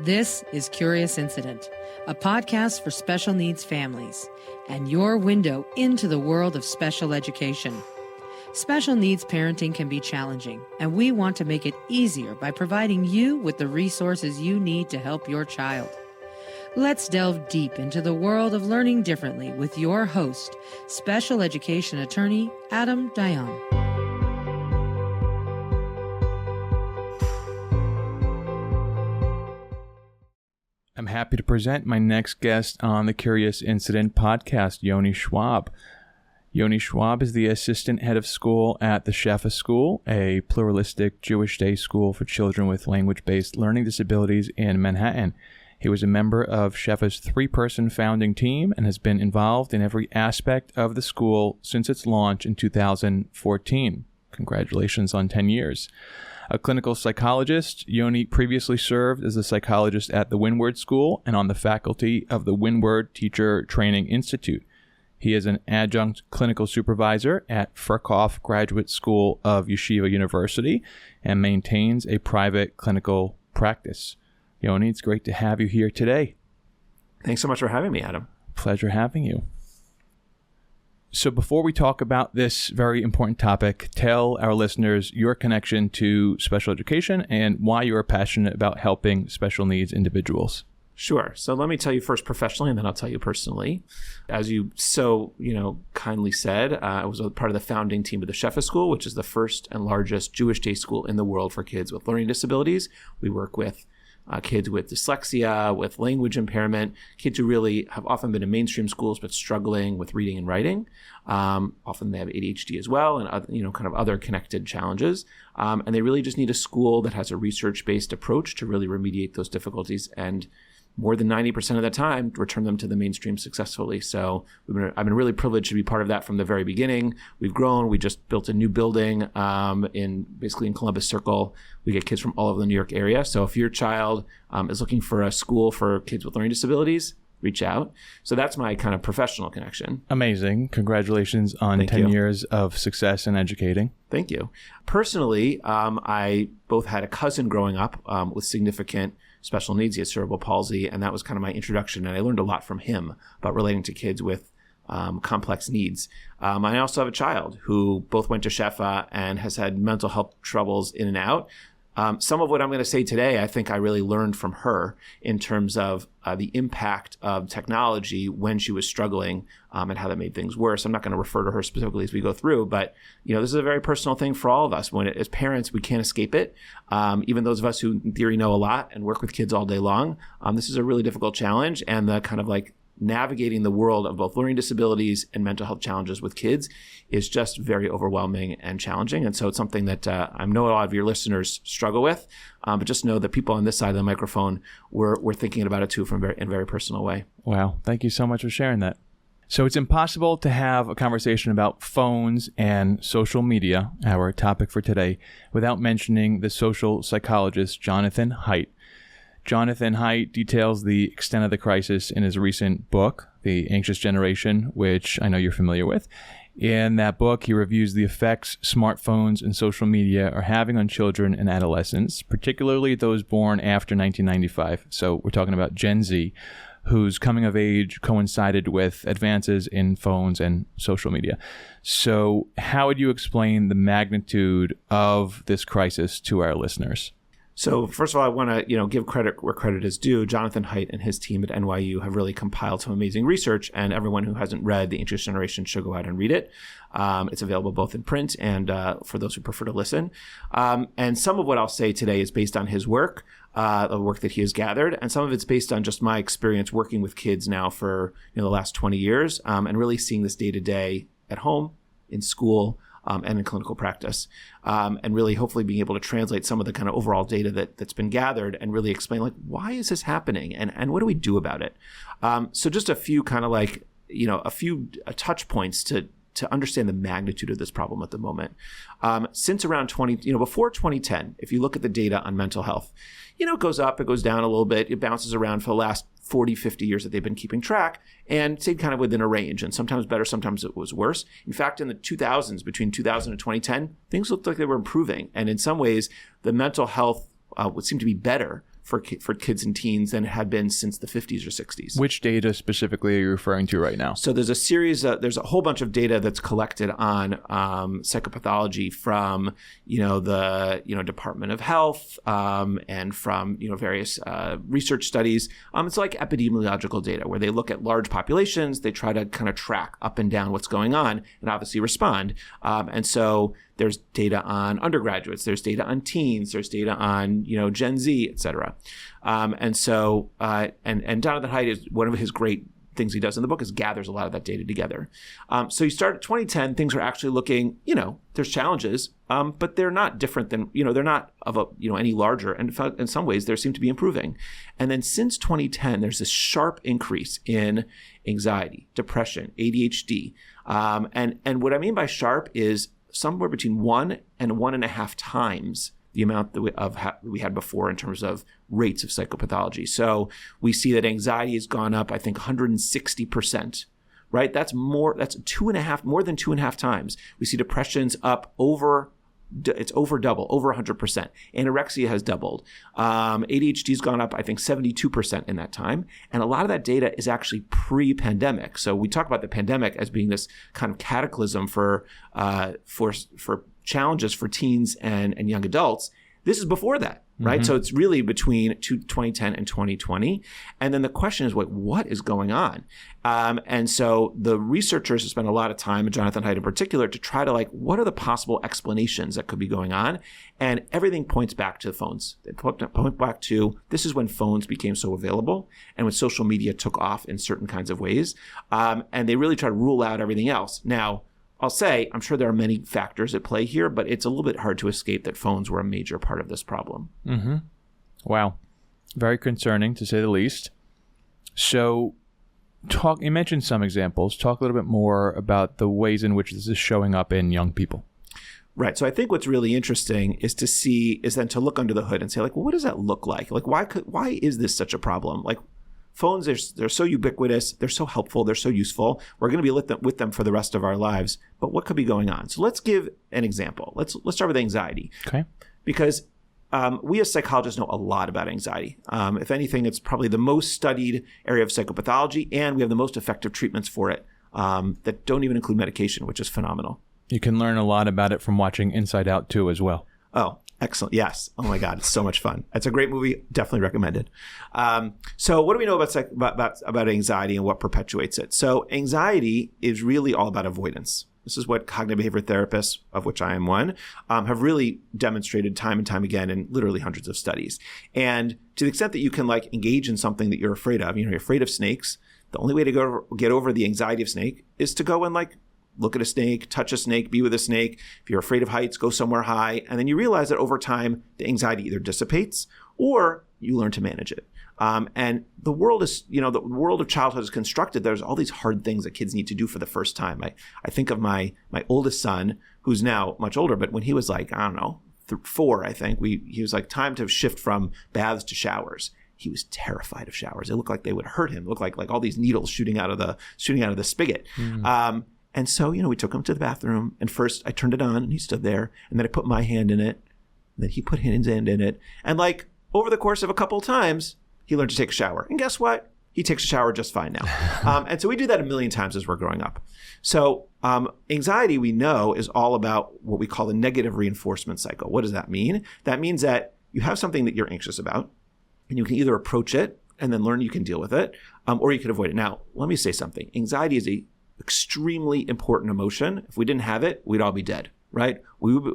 This is Curious Incident, a podcast for special needs families and your window into the world of special education. Special needs parenting can be challenging, and we want to make it easier by providing you with the resources you need to help your child. Let's delve deep into the world of learning differently with your host, special education attorney Adam Dayan. I'm happy to present my next guest on the Curious Incident podcast, Yoni Schwab. Yoni Schwab is the assistant head of school at the Shefa School, a pluralistic Jewish day school for children with language-based learning disabilities in Manhattan. He was a member of Shefa's three-person founding team and has been involved in every aspect of the school since its launch in 2014. Congratulations on 10 years. A clinical psychologist, Yoni previously served as a psychologist at the Windward School and on the faculty of the Windward Teacher Training Institute. He is an adjunct clinical supervisor at Furkhoff Graduate School of Yeshiva University and maintains a private clinical practice. Yoni, it's great to have you here today. Thanks so much for having me, Adam. Pleasure having you. So before we talk about this very important topic, tell our listeners your connection to special education and why you are passionate about helping special needs individuals. Sure. So let me tell you first professionally, and then I'll tell you personally. As you kindly said, I was a part of the founding team of the Shefa School, which is the first and largest Jewish day school in the world for kids with learning disabilities. We work with kids with dyslexia, with language impairment, kids who really have often been in mainstream schools but struggling with reading and writing. Often they have ADHD as well and other connected challenges. And they really just need a school that has a research-based approach to really remediate those difficulties and more than 90% of the time, return them to the mainstream successfully. So I've been really privileged to be part of that from the very beginning. We've grown. We just built a new building in Columbus Circle. We get kids from all over the New York area. So if your child is looking for a school for kids with learning disabilities, reach out. So that's my kind of professional connection. Amazing. Congratulations on 10 years of success in educating. Thank you. Personally, I both had a cousin growing up with significant special needs. He had cerebral palsy, and that was kind of my introduction. And I learned a lot from him about relating to kids with complex needs. I also have a child who both went to Shefa and has had mental health troubles in and out. Some of what I'm going to say today, I think I really learned from her in terms of the impact of technology when she was struggling and how that made things worse. I'm not going to refer to her specifically as we go through, but this is a very personal thing for all of us. As parents, we can't escape it. Even those of us who in theory know a lot and work with kids all day long, this is a really difficult challenge, and the kind of navigating the world of both learning disabilities and mental health challenges with kids is just very overwhelming and challenging. And so it's something that I know a lot of your listeners struggle with, but just know that people on this side of the microphone, we're thinking about it too in a very personal way. Wow. Thank you so much for sharing that. So it's impossible to have a conversation about phones and social media, our topic for today, without mentioning the social psychologist Jonathan Haidt. Jonathan Haidt details the extent of the crisis in his recent book, The Anxious Generation, which I know you're familiar with. In that book, he reviews the effects smartphones and social media are having on children and adolescents, particularly those born after 1995. So we're talking about Gen Z, whose coming of age coincided with advances in phones and social media. So how would you explain the magnitude of this crisis to our listeners? So first of all, I want to give credit where credit is due. Jonathan Haidt and his team at NYU have really compiled some amazing research, and everyone who hasn't read The Anxious Generation should go out and read it. It's available both in print and for those who prefer to listen. And some of what I'll say today is based on his work, the work that he has gathered, and some of it's based on just my experience working with kids now for the last 20 years, and really seeing this day to day at home, in school, and in clinical practice, and really hopefully being able to translate some of the kind of overall data that's been gathered and really explain why is this happening and what do we do about it? So just a few kind of a few touch points to understand the magnitude of this problem at the moment. Since around before 2010, if you look at the data on mental health, it goes up, it goes down a little bit, it bounces around for the last 40, 50 years that they've been keeping track and stayed kind of within a range, and sometimes better, sometimes it was worse. In fact, in the 2000s, between 2000 and 2010, things looked like they were improving. And in some ways, the mental health would seem to be better for kids and teens than it had been since the 50s or 60s. Which data specifically are you referring to right now? So there's a series, there's a whole bunch of data that's collected on psychopathology from, the, Department of Health and from, various research studies. It's like epidemiological data where they look at large populations, they try to kind of track up and down what's going on and obviously respond. And so there's data on undergraduates, there's data on teens, there's data on, Gen Z, et cetera. And so Jonathan Haidt, is one of his great things he does in the book is gathers a lot of that data together. So you start at 2010, things are actually looking, there's challenges, but they're not different than, they're not of any larger. And in some ways, they seem to be improving. And then since 2010, there's this sharp increase in anxiety, depression, ADHD. And what I mean by sharp is somewhere between 1 and 1.5 times the amount that we had before in terms of rates of psychopathology. So we see that anxiety has gone up, I think, 160%, right? That's more than 2.5 times. We see depression's up it's over double, over 100%. Anorexia has doubled. ADHD's gone up, I think, 72% in that time. And a lot of that data is actually pre-pandemic. So we talk about the pandemic as being this kind of cataclysm for challenges for teens and young adults. This is before that, right? Mm-hmm. So it's really between 2010 and 2020. And then the question is, what is going on? And so the researchers have spent a lot of time, and Jonathan Haidt in particular, to try to what are the possible explanations that could be going on? And everything points back to the phones. They point back to, this is when phones became so available and when social media took off in certain kinds of ways. And they really try to rule out everything else. Now, I'll say, I'm sure there are many factors at play here, but it's a little bit hard to escape that phones were a major part of this problem. Mm-hmm. Wow. Very concerning, to say the least. So you mentioned some examples. Talk a little bit more about the ways in which this is showing up in young people. Right. So I think what's really interesting is then to look under the hood and say, what does that look like? Why is this such a problem? Phones, they're so ubiquitous, they're so helpful, they're so useful. We're going to be with them for the rest of our lives. But what could be going on? So let's give an example. Let's start with anxiety. Okay. Because we as psychologists know a lot about anxiety. If anything, it's probably the most studied area of psychopathology, and we have the most effective treatments for it that don't even include medication, which is phenomenal. You can learn a lot about it from watching Inside Out 2 as well. Oh, excellent. Yes. Oh my God. It's so much fun. It's a great movie. Definitely recommended. So what do we know about anxiety and what perpetuates it? So anxiety is really all about avoidance. This is what cognitive behavior therapists, of which I am one, have really demonstrated time and time again in literally hundreds of studies. And to the extent that you can engage in something that you're afraid of, you're afraid of snakes, the only way to get over the anxiety of snake is to go and look at a snake, touch a snake, be with a snake. If you're afraid of heights, go somewhere high. And then you realize that over time, the anxiety either dissipates or you learn to manage it. And the world is, the world of childhood is constructed. There's all these hard things that kids need to do for the first time. I think of my oldest son, who's now much older, but when he was 4, I think, he was time to shift from baths to showers. He was terrified of showers. It looked like they would hurt him. It looked like all these needles shooting out of the spigot. Mm. And so, we took him to the bathroom, and first I turned it on and he stood there, and then I put my hand in it, and then he put his hand in it. And over the course of a couple of times, he learned to take a shower. And guess what? He takes a shower just fine now. And so we do that a million times as we're growing up. So anxiety, we know, is all about what we call the negative reinforcement cycle. What does that mean? That means that you have something that you're anxious about, and you can either approach it and then learn you can deal with it, or you can avoid it. Now, let me say something. Anxiety is a extremely important emotion. If we didn't have it, we'd all be dead, right?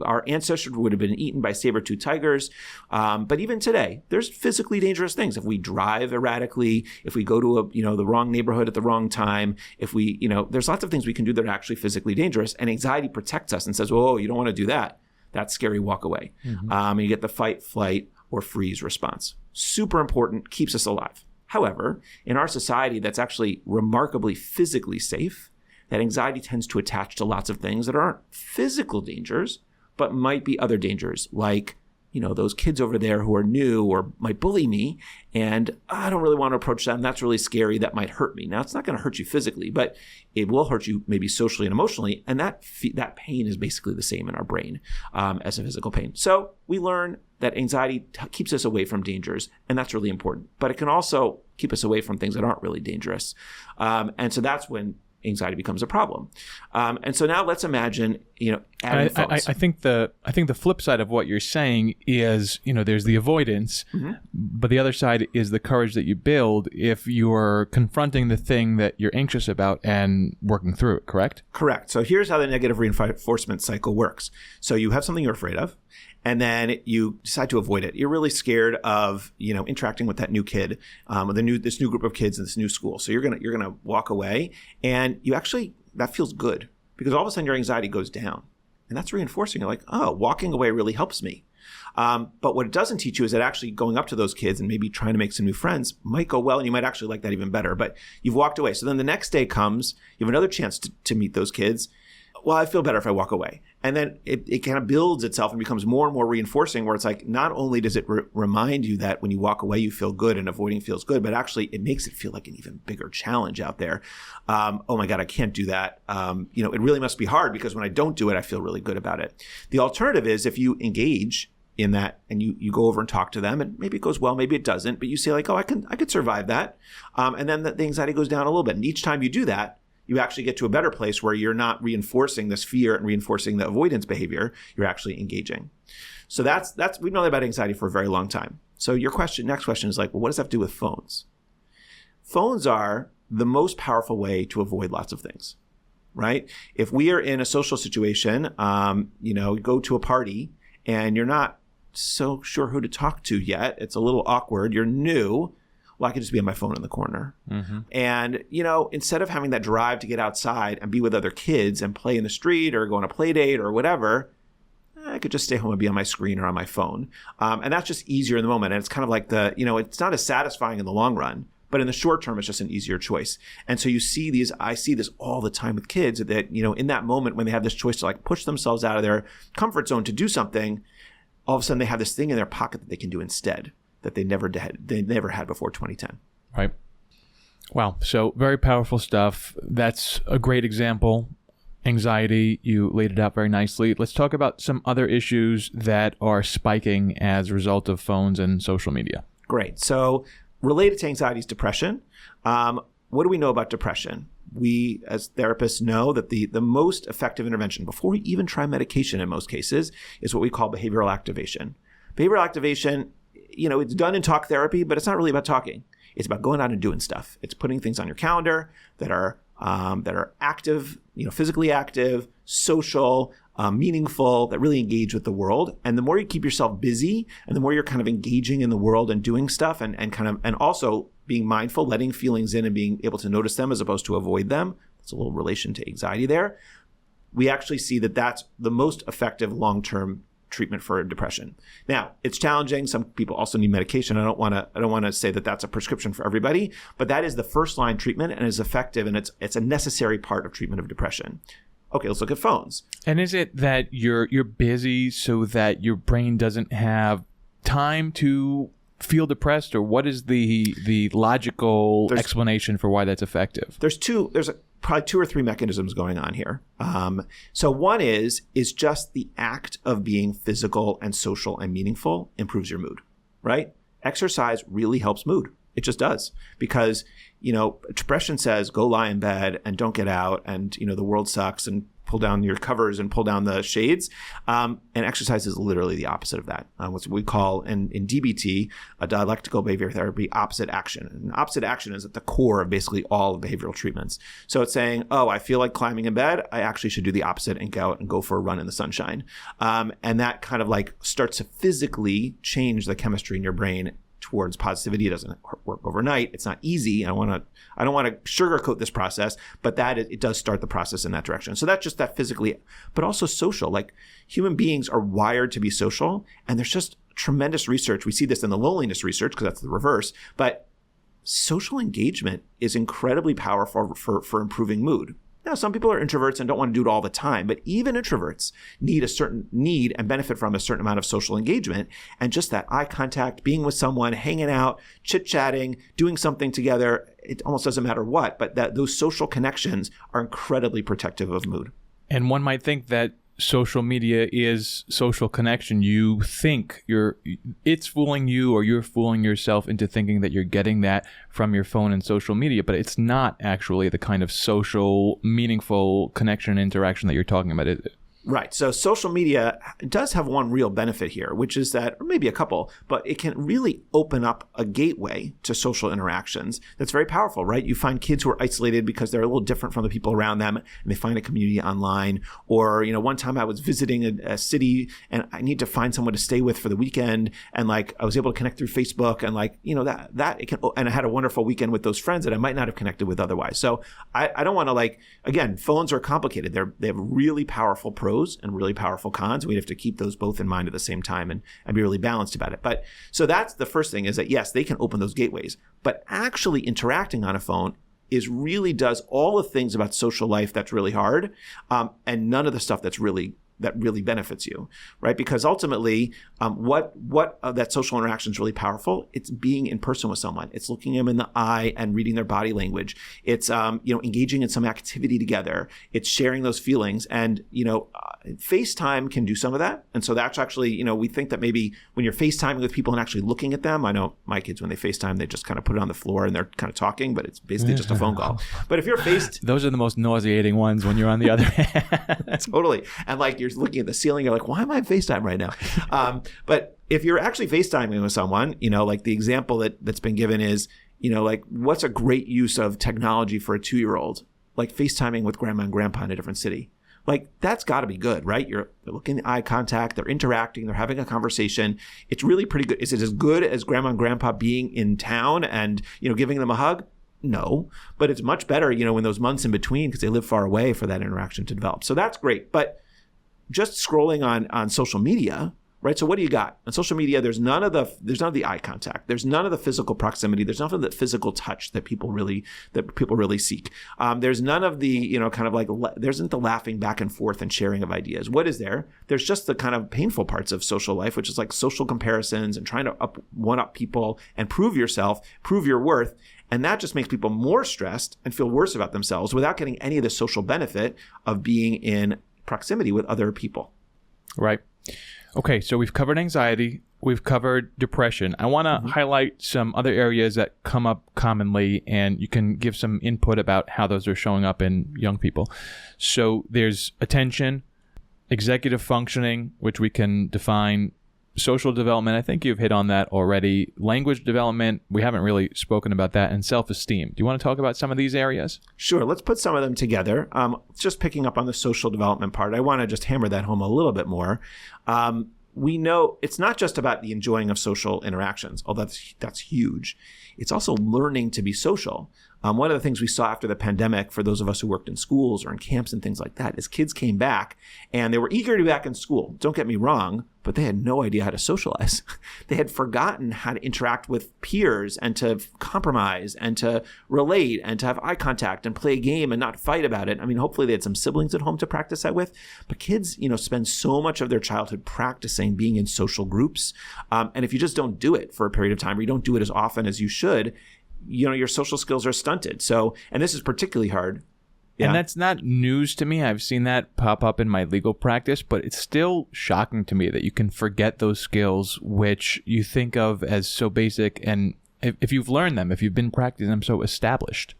Our ancestors would have been eaten by saber-toothed tigers. But even today, there's physically dangerous things. If we drive erratically, if we go to the wrong neighborhood at the wrong time, if we, there's lots of things we can do that are actually physically dangerous. And anxiety protects us and says, "Whoa, you don't want to do that. That's scary. Walk away." Mm-hmm. And you get the fight, flight, or freeze response. Super important, keeps us alive. However, in our society that's actually remarkably physically safe, that anxiety tends to attach to lots of things that aren't physical dangers, but might be other dangers like those kids over there who are new or might bully me, and I don't really want to approach them. That's really scary. That might hurt me. Now, it's not going to hurt you physically, but it will hurt you maybe socially and emotionally. And that pain is basically the same in our brain as a physical pain. So we learn that anxiety keeps us away from dangers, and that's really important. But it can also keep us away from things that aren't really dangerous. And so that's when anxiety becomes a problem. And so now let's imagine, adding phones. I think the flip side of what you're saying is, there's the avoidance, but the other side is the courage that you build if you're confronting the thing that you're anxious about and working through it, correct? Correct. So here's how the negative reinforcement cycle works. So you have something you're afraid of, and then you decide to avoid it. You're really scared of, interacting with that new kid, this new group of kids in this new school. So you're gonna walk away, and that feels good because all of a sudden your anxiety goes down, and that's reinforcing. You're like, oh, walking away really helps me. But what it doesn't teach you is that actually going up to those kids and maybe trying to make some new friends might go well, and you might actually like that even better. But you've walked away. So then the next day comes, you have another chance to meet those kids. Well, I feel better if I walk away. And then it kind of builds itself and becomes more and more reinforcing, where it's like, not only does it remind you that when you walk away, you feel good and avoiding feels good, but actually it makes it feel like an even bigger challenge out there. Oh my God, I can't do that. It really must be hard because when I don't do it, I feel really good about it. The alternative is if you engage in that and you go over and talk to them, and maybe it goes well, maybe it doesn't, but you say like, oh, I could survive that. And then the anxiety goes down a little bit. And each time you do that, you actually get to a better place where you're not reinforcing this fear and reinforcing the avoidance behavior. You're actually engaging. So we've known about anxiety for a very long time. So your next question is like, well, what does that have to do with phones? Phones are the most powerful way to avoid lots of things, right? If we are in a social situation, you go to a party and you're not so sure who to talk to yet. It's a little awkward. You're new. Well, I could just be on my phone in the corner. And, instead of having that drive to get outside and be with other kids and play in the street or go on a play date or whatever, I could just stay home and be on my screen or on my phone. And that's just easier in the moment. And it's kind of like it's not as satisfying in the long run, but in the short term, it's just an easier choice. And so I see this all the time with kids that, in that moment when they have this choice to like push themselves out of their comfort zone to do something, all of a sudden they have this thing in their pocket that they can do instead, that they never had before 2010. Right. Wow. So very powerful stuff. That's a great example. Anxiety, you laid it out very nicely. Let's talk about some other issues that are spiking as a result of phones and social media. Great. So related to anxiety is depression. What do we know about depression? We, as therapists, know that the most effective intervention before we even try medication in most cases is what we call behavioral activation. Behavioral activation, it's done in talk therapy, but it's not really about talking. It's about going out and doing stuff. It's putting things on your calendar that are active, physically active, social, meaningful, that really engage with the world. And the more you keep yourself busy, and the more you're kind of engaging in the world and doing stuff, and also being mindful, letting feelings in and being able to notice them as opposed to avoid them. That's a little relation to anxiety there. We actually see that that's the most effective long-term treatment for depression. Now, it's challenging. Some people also need medication. I don't want to say that that's a prescription for everybody, but that is the first line treatment and is effective, and it's a necessary part of treatment of depression. Okay, let's look at phones. And is it that you're busy so that your brain doesn't have time to feel depressed, or what is the logical explanation for why that's effective? There's probably two or three mechanisms going on here. So one is just the act of being physical and social and meaningful improves your mood, right? Exercise really helps mood. It just does, because, depression says go lie in bed and don't get out, and, the world sucks, and pull down your covers and pull down the shades. And exercise is literally the opposite of that. What we call in DBT, a dialectical behavior therapy, opposite action. And opposite action is at the core of basically all behavioral treatments. So it's saying, oh, I feel like climbing in bed. I actually should do the opposite and go out and go for a run in the sunshine. And that kind of like starts to physically change the chemistry in your brain towards positivity. It doesn't work overnight. It's not easy. I don't want to sugarcoat this process, but it does start the process in that direction. So that's just that physically, but also social. Like, human beings are wired to be social, and there's just tremendous research. We see this in the loneliness research because that's the reverse, but social engagement is incredibly powerful for improving mood. Now, some people are introverts and don't want to do it all the time, but even introverts need and benefit from a certain amount of social engagement. And just that eye contact, being with someone, hanging out, chit-chatting, doing something together, it almost doesn't matter what, but those social connections are incredibly protective of mood. And one might think that social media is social connection. You think it's fooling you, or you're fooling yourself into thinking that you're getting that from your phone and social media, but it's not actually the kind of social, meaningful connection and interaction that you're talking about, is it? Right. So social media does have one real benefit here, which is that, or maybe a couple, but it can really open up a gateway to social interactions that's very powerful, right? You find kids who are isolated because they're a little different from the people around them, and they find a community online. Or, one time I was visiting a city and I need to find someone to stay with for the weekend, and I was able to connect through Facebook, and that it can, and I had a wonderful weekend with those friends that I might not have connected with otherwise. So I don't want to again, phones are complicated. They have really powerful pros and really powerful cons. We have to keep those both in mind at the same time and be really balanced about it. But so that's the first thing, is that yes, they can open those gateways, but actually interacting on a phone really does all the things about social life that's really hard, and none of the stuff that really benefits you, right? Because ultimately, what that social interaction is really powerful. It's being in person with someone. It's looking them in the eye and reading their body language. It's engaging in some activity together. It's sharing those feelings, and FaceTime can do some of that. And so that's actually, we think that maybe when you're FaceTiming with people and actually looking at them, I know my kids, when they FaceTime, they just kind of put it on the floor and they're kind of talking, but it's basically just a phone call. But if you're those are the most nauseating ones when you're on the other hand. Totally. And you're looking at the ceiling, you're like, why am I FaceTime right now? But if you're actually FaceTiming with someone, the example that's been given is, what's a great use of technology for a 2-year-old? FaceTiming with grandma and grandpa in a different city. That's got to be good, right? They're looking at eye contact, they're interacting, they're having a conversation. It's really pretty good. Is it as good as grandma and grandpa being in town and, giving them a hug? No, but it's much better, in those months in between, because they live far away, for that interaction to develop. So that's great. But just scrolling on social media, right? So what do you got? On social media, there's none of the eye contact. There's none of the physical proximity. There's none of the physical touch that people really seek. There's none of the, there isn't the laughing back and forth and sharing of ideas. What is there? There's just the kind of painful parts of social life, which is social comparisons and trying to one-up people and prove yourself, prove your worth. And that just makes people more stressed and feel worse about themselves without getting any of the social benefit of being in proximity with other people. Right. Okay, so we've covered anxiety, we've covered depression. I want to highlight some other areas that come up commonly, and you can give some input about how those are showing up in young people. So there's attention, executive functioning, which we can define, social development, I think you've hit on that already, language development, we haven't really spoken about that, and self-esteem. Do you want to talk about some of these areas? Sure. Let's put some of them together. Just picking up on the social development part, I want to just hammer that home a little bit more. We know it's not just about the enjoying of social interactions, although that's huge. It's also learning to be social. One of the things we saw after the pandemic, for those of us who worked in schools or in camps and things like that, is kids came back and they were eager to be back in school. Don't get me wrong, but they had no idea how to socialize. They had forgotten how to interact with peers and to compromise and to relate and to have eye contact and play a game and not fight about it. I mean, hopefully they had some siblings at home to practice that with. But kids, spend so much of their childhood practicing being in social groups. And if you just don't do it for a period of time, or you don't do it as often as you should, your social skills are stunted. So, and this is particularly hard. Yeah. And that's not news to me. I've seen that pop up in my legal practice, but it's still shocking to me that you can forget those skills, which you think of as so basic. And if you've learned them, if you've been practicing them, so established.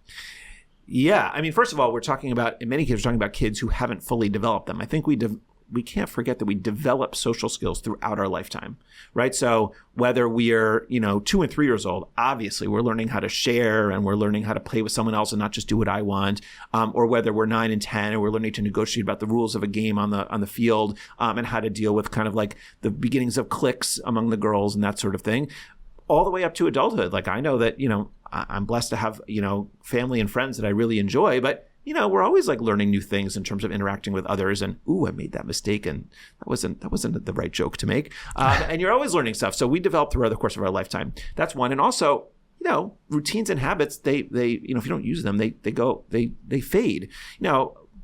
Yeah. I mean, first of all, in many cases, we're talking about kids who haven't fully developed them. I think we can't forget that we develop social skills throughout our lifetime, right? So whether we're, 2 and 3 years old, obviously we're learning how to share and we're learning how to play with someone else and not just do what I want, or whether we're 9 and 10 and we're learning to negotiate about the rules of a game on the field, and how to deal with kind of the beginnings of cliques among the girls and that sort of thing, all the way up to adulthood. I know that, I'm blessed to have, family and friends that I really enjoy, but we're always learning new things in terms of interacting with others, and I made that mistake, and that wasn't the right joke to make. And you're always learning stuff. So we develop throughout the course of our lifetime. That's one. And also, routines and habits, they if you don't use them, they fade.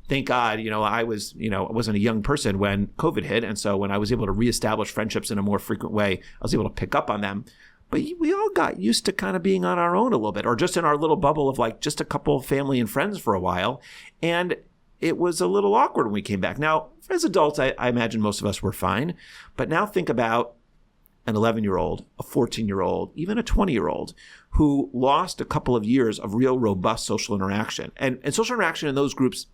Thank God, I wasn't a young person when COVID hit. And so when I was able to reestablish friendships in a more frequent way, I was able to pick up on them. But we all got used to kind of being on our own a little bit, or just in our little bubble of like just a couple of family and friends for a while. And it was a little awkward when we came back. Now, as adults, I imagine most of us were fine. But now think about an 11-year-old, a 14-year-old, even a 20-year-old who lost a couple of years of real robust social interaction. And social interaction in those groups,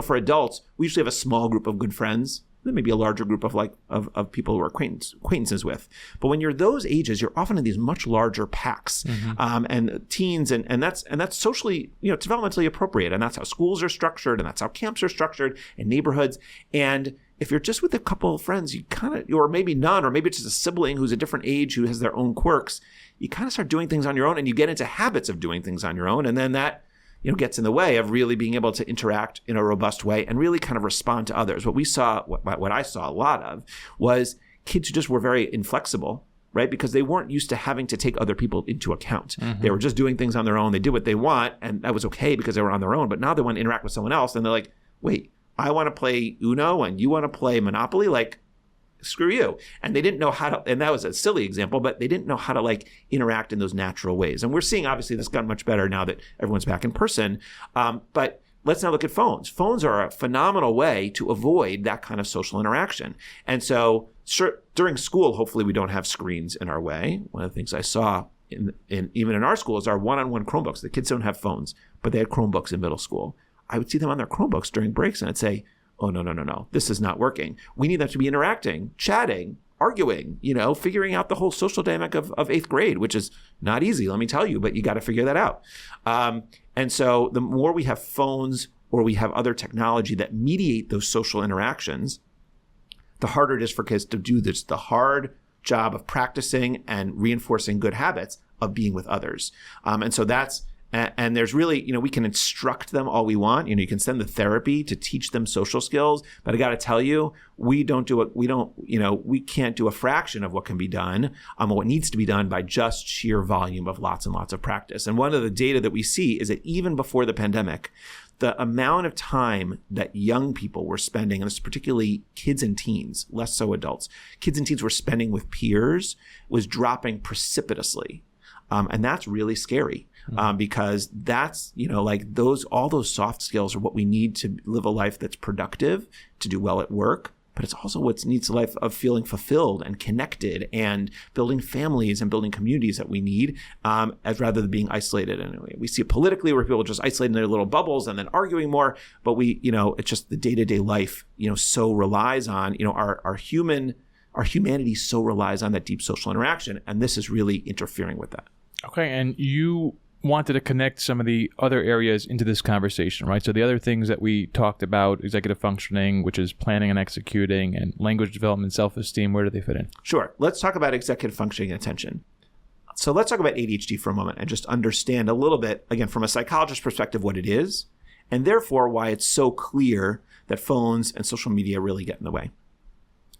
for adults, we usually have a small group of good friends. Then maybe a larger group of people who are acquaintances with. But when you're those ages, you're often in these much larger packs, and teens, and that's socially, it's developmentally appropriate, and that's how schools are structured, and that's how camps are structured, and neighborhoods. And if you're just with a couple of friends, you kind of, or maybe none, or maybe it's just a sibling who's a different age who has their own quirks, you kind of start doing things on your own, and you get into habits of doing things on your own, and then that gets in the way of really being able to interact in a robust way and really kind of respond to others. What I saw a lot of was kids who just were very inflexible, right? Because they weren't used to having to take other people into account. They were just doing things on their own. They did what they want, and that was okay because they were on their own. But now they want to interact with someone else, and they're like, wait, I want to play Uno and you want to play Monopoly? Like, screw you. And they didn't know how to, and that was a silly example, but they didn't know how to like interact in those natural ways. And we're seeing, obviously, this gotten much better now that everyone's back in person. But let's now look at phones. Phones are a phenomenal way to avoid that kind of social interaction. And so during school, hopefully we don't have screens in our way. One of the things I saw even in our schools are one-on-one Chromebooks. The kids don't have phones, but they had Chromebooks in middle school. I would see them on their Chromebooks during breaks, and I'd say, oh, no, this is not working. We need them to be interacting, chatting, arguing, figuring out the whole social dynamic of 8th grade, which is not easy, let me tell you, but you got to figure that out. And so the more we have phones or we have other technology that mediate those social interactions, the harder it is for kids to do this, the hard job of practicing and reinforcing good habits of being with others. And so and there's really, we can instruct them all we want. You can send the therapy to teach them social skills, but I got to tell you, we can't do a fraction of what can be done, what needs to be done by just sheer volume of lots and lots of practice. And one of the data that we see is that even before the pandemic, the amount of time that young people were spending, and this is particularly kids and teens, less so adults, kids and teens were spending with peers was dropping precipitously. And that's really scary. Because that's, all those soft skills are what we need to live a life that's productive, to do well at work, but it's also what needs a life of feeling fulfilled and connected and building families and building communities that we need, as rather than being isolated. And we see it politically where people are just isolated in their little bubbles and then arguing more, but it's just the day-to-day life, so relies on, our humanity so relies on that deep social interaction. And this is really interfering with that. Okay. And you wanted to connect some of the other areas into this conversation, right? So the other things that we talked about, executive functioning, which is planning and executing, and language development, self-esteem, where do they fit in? Sure. Let's talk about executive functioning and attention. So let's talk about ADHD for a moment and just understand a little bit, again, from a psychologist's perspective, what it is, and therefore why it's so clear that phones and social media really get in the way.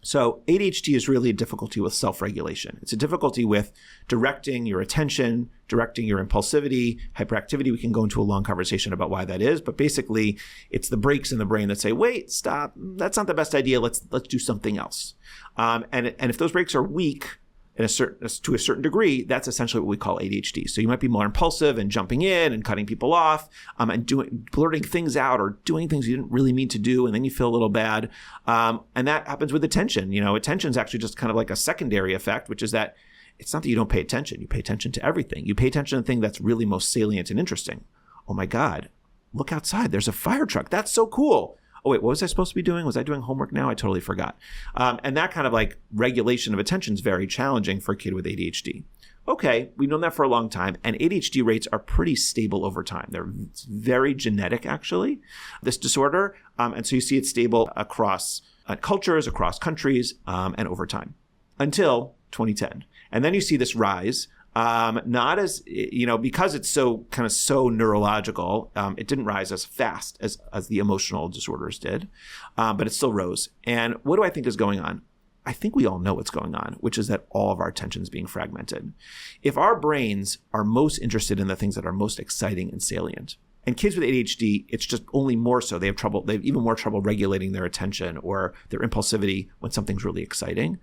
So ADHD is really a difficulty with self-regulation. It's a difficulty with directing your attention, directing your impulsivity, hyperactivity. We can go into a long conversation about why that is, but basically it's the brakes in the brain that say, wait, stop, that's not the best idea. Let's do something else. And if those brakes are weak, to a certain degree, that's essentially what we call ADHD. So you might be more impulsive and jumping in and cutting people off, and blurting things out or doing things you didn't really mean to do, and then you feel a little bad. And that happens with attention. Attention is actually just kind of like a secondary effect, which is that it's not that you don't pay attention. You pay attention to everything. You pay attention to the thing that's really most salient and interesting. Oh my God, look outside. There's a fire truck. That's so cool. Oh, wait, what was I supposed to be doing? Was I doing homework now? I totally forgot. And that kind of like regulation of attention is very challenging for a kid with ADHD. Okay, we've known that for a long time, and ADHD rates are pretty stable over time. It's very genetic, actually, this disorder. And so you see it stable across cultures, across countries, and over time until 2010. And then you see this rise. Not as, because it's so neurological, it didn't rise as fast as the emotional disorders did, but it still rose. And what do I think is going on? I think we all know what's going on, which is that all of our attention is being fragmented. If our brains are most interested in the things that are most exciting and salient, and kids with ADHD, it's just only more so. They have even more trouble regulating their attention or their impulsivity when something's really exciting.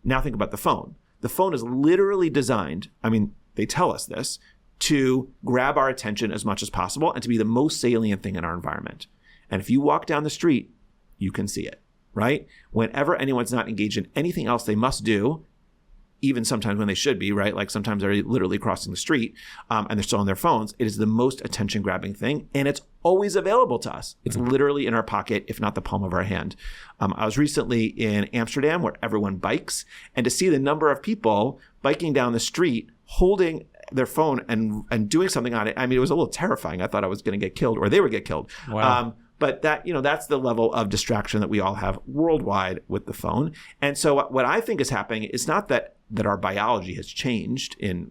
Now think about the phone. The phone is literally designed, I mean, they tell us this, to grab our attention as much as possible and to be the most salient thing in our environment. And if you walk down the street, you can see it, right? Whenever anyone's not engaged in anything else they must do, even sometimes when they should be, right? Like sometimes they're literally crossing the street and they're still on their phones. It is the most attention-grabbing thing, and it's always available to us. It's literally in our pocket, if not the palm of our hand. I was recently in Amsterdam where everyone bikes, and to see the number of people biking down the street holding their phone and doing something on it, I mean, it was a little terrifying. I thought I was going to get killed or they would get killed. Wow. But that, that's the level of distraction that we all have worldwide with the phone. And so what I think is happening is not that our biology has changed in,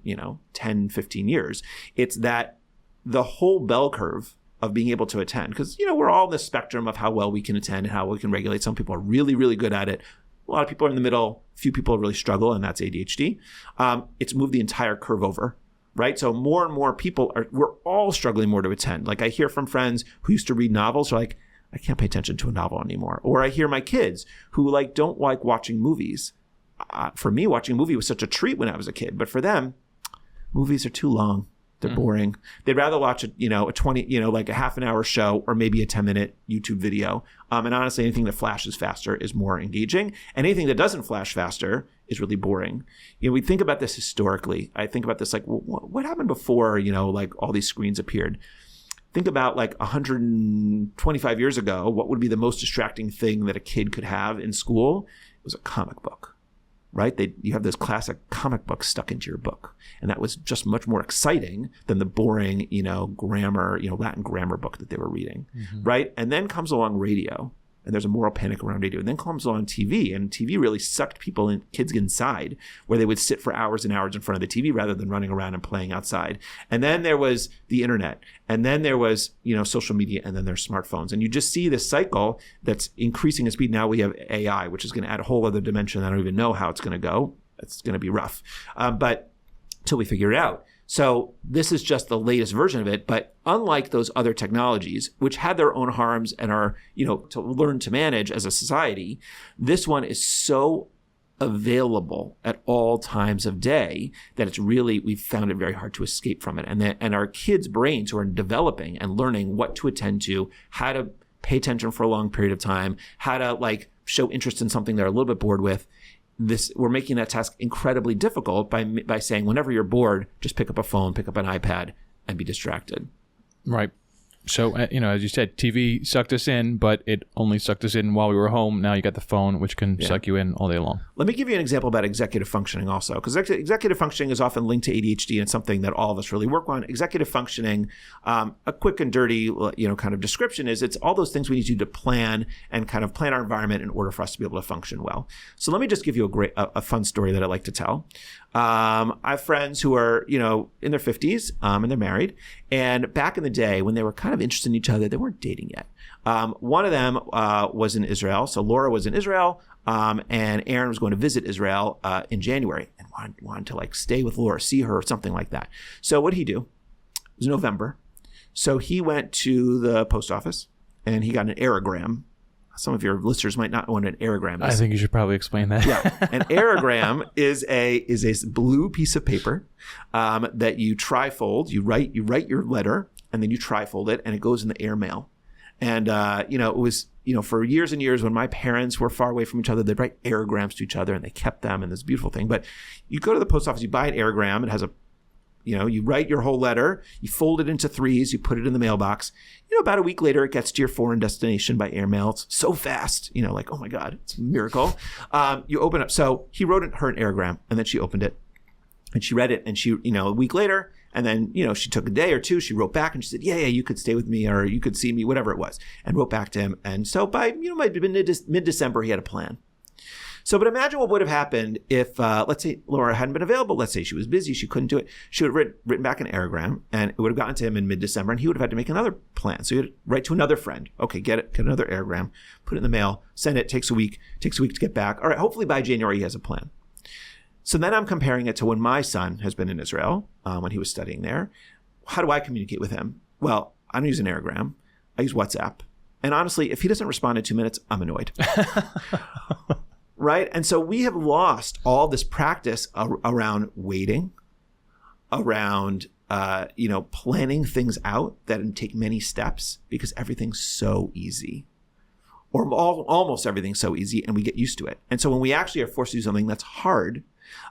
10, 15 years. It's that the whole bell curve of being able to attend, because, we're all in the spectrum of how well we can attend and how we can regulate. Some people are really, really good at it. A lot of people are in the middle. Few people really struggle, and that's ADHD. It's moved the entire curve over. Right? So more and more people we're all struggling more to attend. Like I hear from friends who used to read novels, who are like, I can't pay attention to a novel anymore. Or I hear my kids who don't like watching movies. For me, watching a movie was such a treat when I was a kid, but for them, movies are too long. They're boring. They'd rather watch a 20, like a half an hour show or maybe a 10-minute YouTube video. And honestly, anything that flashes faster is more engaging. And anything that doesn't flash faster is really boring. We think about this historically. I think about this like, what happened before, like all these screens appeared? Think about like 125 years ago, what would be the most distracting thing that a kid could have in school? It was a comic book. Right? You have those classic comic books stuck into your book. And that was just much more exciting than the boring, grammar, Latin grammar book that they were reading. Mm-hmm. Right? And then comes along radio, and there's a moral panic around radio. And then comes along TV, and TV really sucked kids inside, where they would sit for hours and hours in front of the TV rather than running around and playing outside. And then there was the internet, and then there was, social media, and then there's smartphones. And you just see this cycle that's increasing in speed. Now we have AI, which is going to add a whole other dimension. I don't even know how it's going to go. It's going to be rough. But until we figure it out. So this is just the latest version of it. But unlike those other technologies, which had their own harms and are, to learn to manage as a society, this one is so available at all times of day that it's really, we've found it very hard to escape from it. And our kids' brains who are developing and learning what to attend to, how to pay attention for a long period of time, how to show interest in something they're a little bit bored with. We're making that task incredibly difficult by saying whenever you're bored, just pick up a phone, pick up an iPad, and be distracted. Right. So, as you said, TV sucked us in, but it only sucked us in while we were home. Now you got the phone, which can suck you in all day long. Let me give you an example about executive functioning also, because executive functioning is often linked to ADHD, and it's something that all of us really work on. Executive functioning, a quick and dirty, kind of description is it's all those things we need to do to plan and kind of plan our environment in order for us to be able to function well. So let me just give you a fun story that I like to tell. I have friends who are, in their 50s and they're married. And back in the day when they were kind of interested in each other, they weren't dating yet. One of them was in Israel. So Laura was in Israel and Aaron was going to visit Israel in January and wanted to stay with Laura, see her or something like that. So what did he do? It was November. So he went to the post office and he got an aerogram. Some of your listeners might not know what an aerogram is. I think you should probably explain that. Yeah. An aerogram is a blue piece of paper that you trifold. You write your letter and then you trifold it and it goes in the airmail. And, it was, for years and years when my parents were far away from each other, they'd write aerograms to each other and they kept them and this beautiful thing. But you go to the post office, you buy an aerogram. It has you write your whole letter, you fold it into threes, you put it in the mailbox. About a week later, it gets to your foreign destination by airmail. It's so fast, oh my God, it's a miracle. You open up. So he wrote her an aerogram and then she opened it and she read it and she, a week later, and then, she took a day or two, she wrote back and she said, yeah, you could stay with me or you could see me, whatever it was, and wrote back to him. And so by, mid-December, he had a plan. So, but imagine what would have happened if, let's say Laura hadn't been available. Let's say she was busy. She couldn't do it. She would have written back an aerogram, and it would have gotten to him in mid-December, and he would have had to make another plan. So he would write to another friend. Okay, get another aerogram, put it in the mail, send it, takes a week to get back. All right, hopefully by January he has a plan. So then I'm comparing it to when my son has been in Israel, when he was studying there. How do I communicate with him? Well, I don't use an aerogram. I use WhatsApp. And honestly, if he doesn't respond in 2 minutes, I'm annoyed. Right? And so we have lost all this practice around waiting, around planning things out that take many steps because everything's so easy. Or almost everything's so easy, and we get used to it. And so when we actually are forced to do something that's hard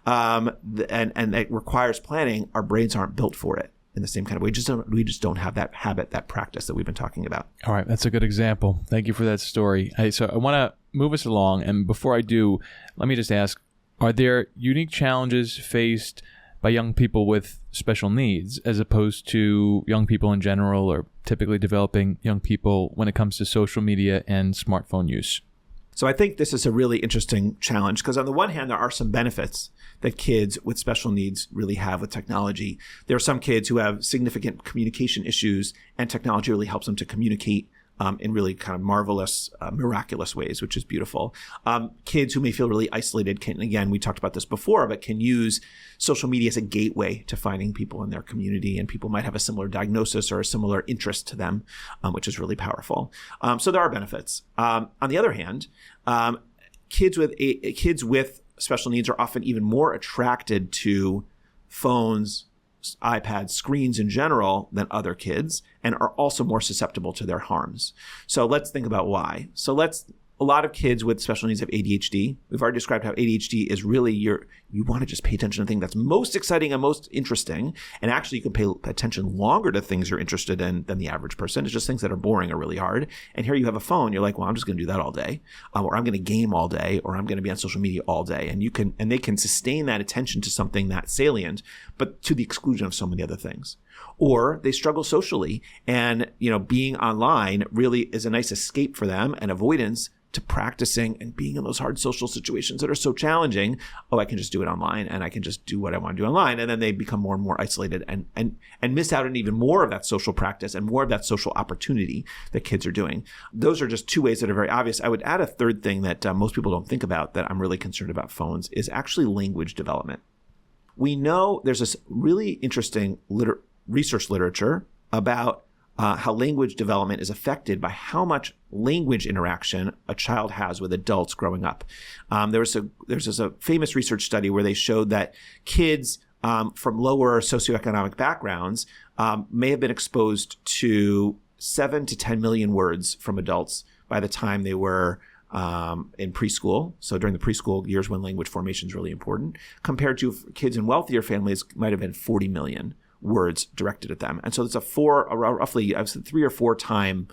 and that requires planning, our brains aren't built for it in the same kind of way. We just don't have that habit, that practice that we've been talking about. All right, that's a good example. Thank you for that story. So I want to move us along, and before I do, let me just ask, are there unique challenges faced by young people with special needs as opposed to young people in general, or typically developing young people when it comes to social media and smartphone use? So I think this is a really interesting challenge because on the one hand, there are some benefits that kids with special needs really have with technology. There are some kids who have significant communication issues, and technology really helps them to communicate in really kind of marvelous, miraculous ways, which is beautiful. Kids who may feel really isolated can, again, we talked about this before, but can use social media as a gateway to finding people in their community, and people might have a similar diagnosis or a similar interest to them, which is really powerful. So there are benefits. On the other hand, kids with special needs are often even more attracted to phones, iPads, screens in general than other kids, and are also more susceptible to their harms. So let's think about why. A lot of kids with special needs have ADHD. We've already described how ADHD is really you want to just pay attention to the thing that's most exciting and most interesting. And actually you can pay attention longer to things you're interested in than the average person. It's just things that are boring or really hard. And here you have a phone. You're like, well, I'm just going to do that all day. Or I'm going to game all day, or I'm going to be on social media all day. And they can sustain that attention to something that's salient, but to the exclusion of so many other things. Or they struggle socially, and being online really is a nice escape for them and avoidance to practicing and being in those hard social situations that are so challenging. Oh, I can just do it online, and I can just do what I want to do online. And then they become more and more isolated and miss out on even more of that social practice and more of that social opportunity that kids are doing. Those are just two ways that are very obvious. I would add a third thing that most people don't think about that I'm really concerned about phones is actually language development. We know there's this really interesting research literature about how language development is affected by how much language interaction a child has with adults growing up. There's a famous research study where they showed that kids from lower socioeconomic backgrounds may have been exposed to 7 to 10 million words from adults by the time they were in preschool. So during the preschool years when language formation is really important, compared to kids in wealthier families might have been 40 million words directed at them. And so it's roughly 3 or 4 time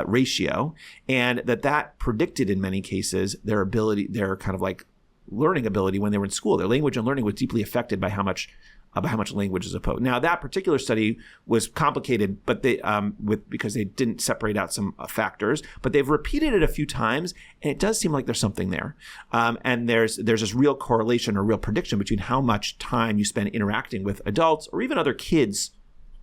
ratio, and that predicted in many cases their kind of like learning ability when they were in school. Their language and learning was deeply affected by how much language is opposed. Now that particular study was complicated, but because they didn't separate out some factors, but they've repeated it a few times, and it does seem like there's something there. And there's this real correlation or real prediction between how much time you spend interacting with adults or even other kids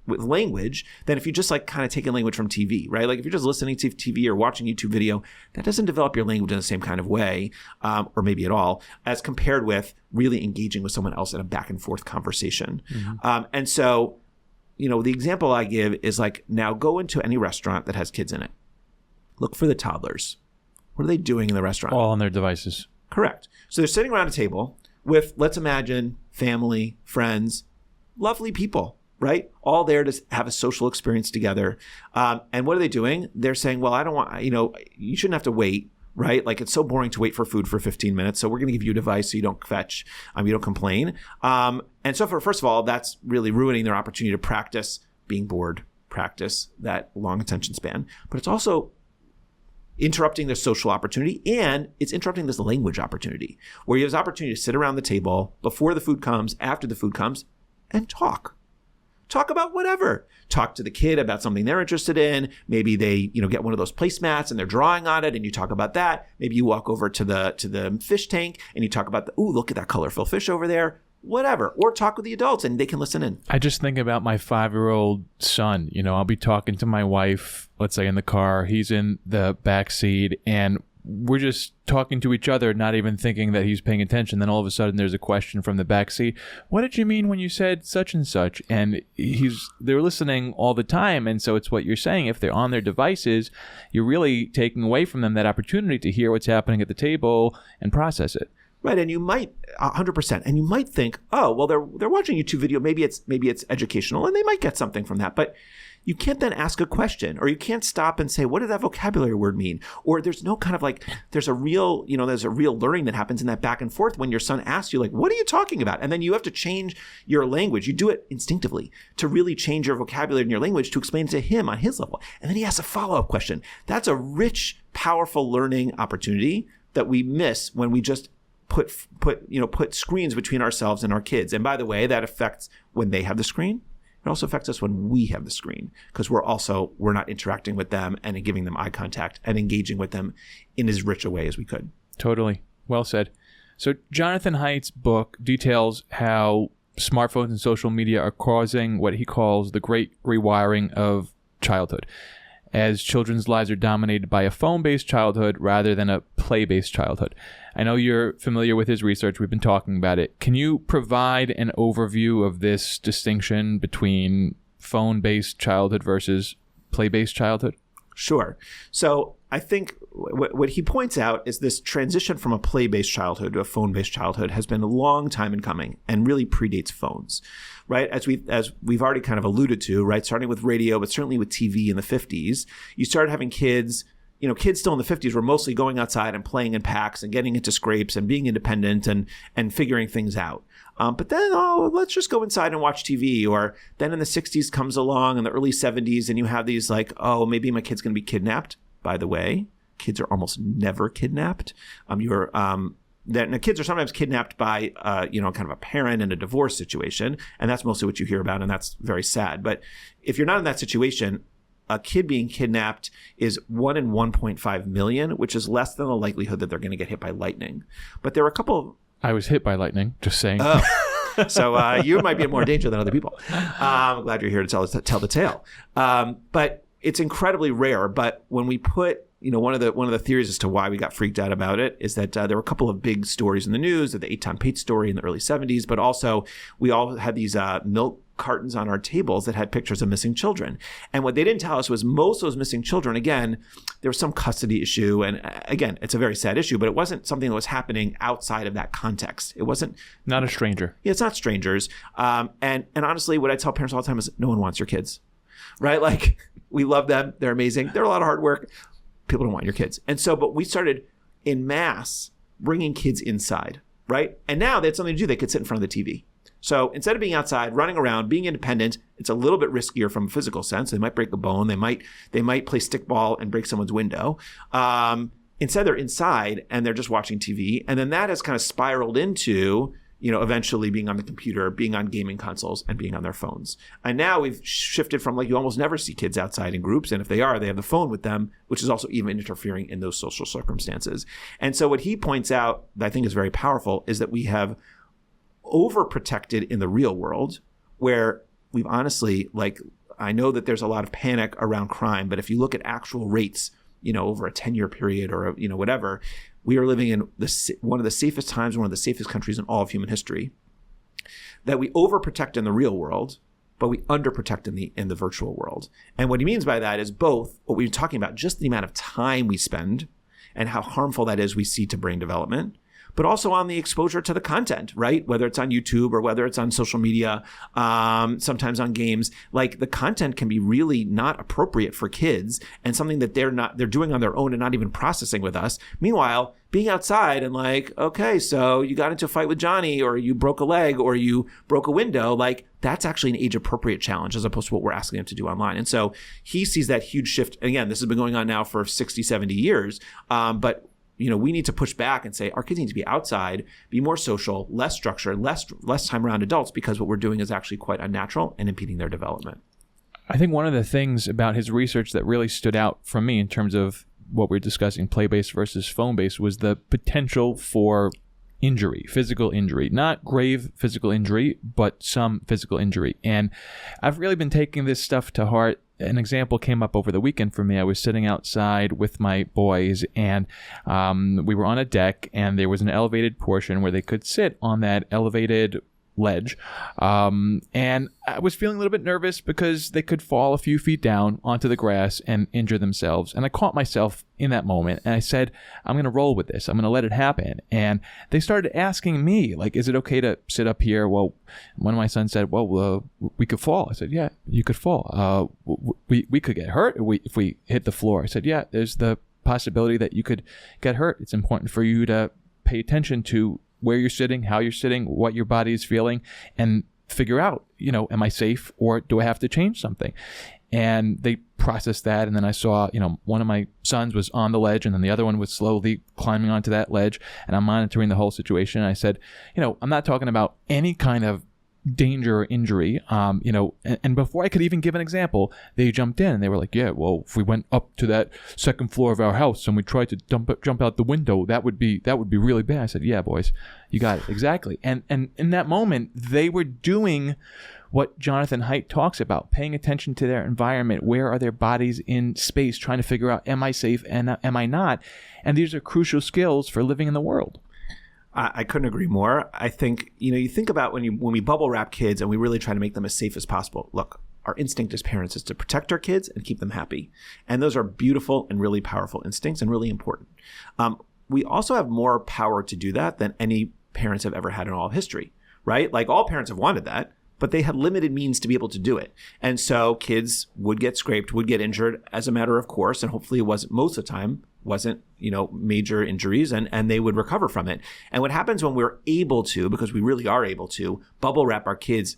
with language than if you just like kind of taking language from TV, right? Like if you're just listening to TV or watching YouTube video, that doesn't develop your language in the same kind of way, or maybe at all, as compared with really engaging with someone else in a back and forth conversation. Mm-hmm. And so, the example I give is like, now go into any restaurant that has kids in it. Look for the toddlers. What are they doing in the restaurant? All on their devices. Correct. So they're sitting around a table with, let's imagine, family, friends, lovely people, right? All there to have a social experience together. And what are they doing? They're saying, well, I don't want, you shouldn't have to wait, right? Like it's so boring to wait for food for 15 minutes. So we're going to give you a device so you don't fetch, you don't complain. And so first of all, that's really ruining their opportunity to practice being bored, practice that long attention span. But it's also interrupting their social opportunity, and it's interrupting this language opportunity where you have this opportunity to sit around the table before the food comes, after the food comes, and talk Talk about whatever. Talk to the kid about something they're interested in. Maybe they, get one of those placemats and they're drawing on it and you talk about that. Maybe you walk over to the fish tank and you talk about look at that colorful fish over there. Whatever. Or talk with the adults and they can listen in. I just think about my 5-year-old son. I'll be talking to my wife, let's say in the car. He's in the back seat and we're just talking to each other, not even thinking that he's paying attention. Then all of a sudden there's a question from the backseat. What did you mean when you said such and such? And they're listening all the time. And so it's what you're saying. If they're on their devices, you're really taking away from them that opportunity to hear what's happening at the table and process it. Right, and you might 100%, and you might think, oh, well, they're watching a YouTube video. Maybe it's educational, and they might get something from that. But you can't then ask a question, or you can't stop and say, what did that vocabulary word mean? Or there's no kind of there's a real learning that happens in that back and forth when your son asks you, what are you talking about? And then you have to change your language. You do it instinctively to really change your vocabulary and your language to explain to him on his level. And then he asks a follow-up question. That's a rich, powerful learning opportunity that we miss when we just put screens between ourselves and our kids. And by the way, that affects when they have the screen. It also affects us when we have the screen because we're not interacting with them and giving them eye contact and engaging with them in as rich a way as we could. Totally. Well said. So Jonathan Haidt's book details how smartphones and social media are causing what he calls the great rewiring of childhood, as children's lives are dominated by a phone-based childhood rather than a play-based childhood. I know you're familiar with his research. We've been talking about it. Can you provide an overview of this distinction between phone-based childhood versus play-based childhood? Sure. So I think what he points out is this transition from a play-based childhood to a phone-based childhood has been a long time in coming and really predates phones, right? As we've already kind of alluded to, right? Starting with radio, but certainly with TV in the 50s, you started having kids still in the 50s were mostly going outside and playing in packs and getting into scrapes and being independent and figuring things out. But then, let's just go inside and watch TV. Or then in the 60s comes along in the early 70s and you have these maybe my kid's going to be kidnapped. By the way, kids are almost never kidnapped. Kids are sometimes kidnapped by, kind of a parent in a divorce situation. And that's mostly what you hear about. And that's very sad. But if you're not in that situation, a kid being kidnapped is 1 in 1.5 million, which is less than the likelihood that they're going to get hit by lightning. But there are a couple. I was hit by lightning, just saying. Oh, so you might be in more danger than other people. I'm glad you're here to tell the tale. But it's incredibly rare. But when we put, one of the theories as to why we got freaked out about it is that there were a couple of big stories in the news, the Eitan Pate story in the early 70s, but also we all had these milk cartons on our tables that had pictures of missing children. And what they didn't tell us was most of those missing children, again, there was some custody issue. And again, it's a very sad issue, but it wasn't something that was happening outside of that context. It wasn't. Not a stranger. Yeah, it's not strangers. And honestly, what I tell parents all the time is no one wants your kids, right? We love them. They're amazing. They're a lot of hard work. People don't want your kids. And so, but we started en masse bringing kids inside, right? And now they had something to do. They could sit in front of the TV. So instead of being outside, running around, being independent, it's a little bit riskier from a physical sense. They might break a bone. They might play stickball and break someone's window. Instead, they're inside and they're just watching TV. And then that has kind of spiraled into, eventually being on the computer, being on gaming consoles, and being on their phones. And now we've shifted from you almost never see kids outside in groups. And if they are, they have the phone with them, which is also even interfering in those social circumstances. And so what he points out that I think is very powerful is that we have overprotected in the real world where we've honestly, I know that there's a lot of panic around crime, but if you look at actual rates, over a 10-year period or, whatever, we are living in one of the safest times, one of the safest countries in all of human history, that we overprotect in the real world, but we underprotect in the virtual world. And what he means by that is both what we were talking about, just the amount of time we spend and how harmful that is we see to brain development, but also on the exposure to the content, right? Whether it's on YouTube or whether it's on social media, sometimes on games, the content can be really not appropriate for kids and something that they're doing on their own and not even processing with us. Meanwhile, being outside and okay, so you got into a fight with Johnny or you broke a leg or you broke a window, that's actually an age appropriate challenge as opposed to what we're asking them to do online. And so he sees that huge shift. Again, this has been going on now for 60, 70 years. But we need to push back and say our kids need to be outside, be more social, less structured, less time around adults, because what we're doing is actually quite unnatural and impeding their development. I think one of the things about his research that really stood out from me in terms of what we're discussing, play-based versus phone-based, was the potential for injury, physical injury, not grave physical injury, but some physical injury. And I've really been taking this stuff to heart. An example came up over the weekend for me. I was sitting outside with my boys, and we were on a deck, and there was an elevated portion where they could sit on that elevated ledge. And I was feeling a little bit nervous because they could fall a few feet down onto the grass and injure themselves. And I caught myself in that moment, and I said, I'm going to roll with this. I'm going to let it happen. And they started asking me, like, is it okay to sit up here? Well, one of my sons said, well, we could fall. I said, yeah, you could fall. We could get hurt if we hit the floor. I said, yeah, there's the possibility that you could get hurt. It's important for you to pay attention to where you're sitting, how you're sitting, what your body is feeling, and figure out, am I safe or do I have to change something? And they processed that. And then I saw, one of my sons was on the ledge, and then the other one was slowly climbing onto that ledge. And I'm monitoring the whole situation. And I said, I'm not talking about any kind of danger or injury, and before I could even give an example, they jumped in and they were like, yeah, well, if we went up to that second floor of our house and we tried to jump out the window, that would be really bad. I said, yeah, boys, you got it. Exactly. And in that moment, they were doing what Jonathan Haidt talks about, paying attention to their environment. Where are their bodies in space, trying to figure out, am I safe and am I not? And these are crucial skills for living in the world. I couldn't agree more. I think, you think about when we bubble wrap kids and we really try to make them as safe as possible. Look, our instinct as parents is to protect our kids and keep them happy. And those are beautiful and really powerful instincts and really important. We also have more power to do that than any parents have ever had in all of history, right? Like, all parents have wanted that, but they had limited means to be able to do it. And so kids would get scraped, would get injured as a matter of course, and hopefully it wasn't most of the time, wasn't, major injuries, and they would recover from it. And what happens when we're able to, because we really are able to, bubble wrap our kids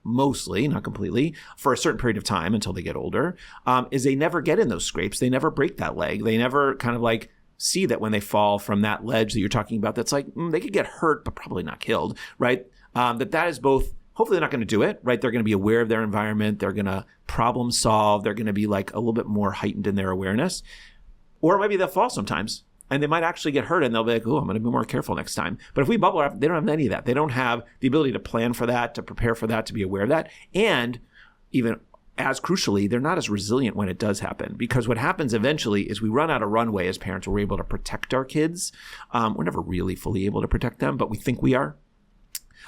mostly, not completely, for a certain period of time until they get older, is they never get in those scrapes. They never break that leg. They never kind of like see that when they fall from that ledge that you're talking about, that's like, they could get hurt, but probably not killed, right? That is both, hopefully they're not going to do it, right? They're going to be aware of their environment. They're going to problem solve. They're going to be like a little bit more heightened in their awareness. Or maybe they'll fall sometimes and they might actually get hurt and they'll be like, oh, I'm going to be more careful next time. But if we bubble wrap, they don't have any of that. They don't have the ability to plan for that, to prepare for that, to be aware of that. And even as crucially, they're not as resilient when it does happen, because what happens eventually is we run out of runway as parents. We're able to protect our kids. We're never really fully able to protect them, but we think we are.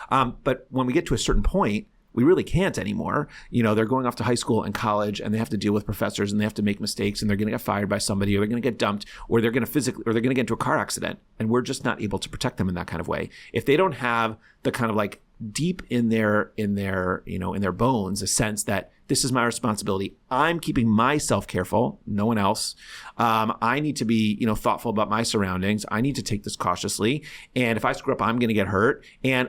But when we get to a certain point, we really can't anymore. They're going off to high school and college, and they have to deal with professors, and they have to make mistakes, and they're going to get fired by somebody, or they're going to get dumped, or they're going to get into a car accident, and we're just not able to protect them in that kind of way. If they don't have the kind of like deep in their bones a sense that this is my responsibility, I'm keeping myself careful, no one else. I need to be thoughtful about my surroundings. I need to take this cautiously, and if I screw up, I'm going to get hurt. And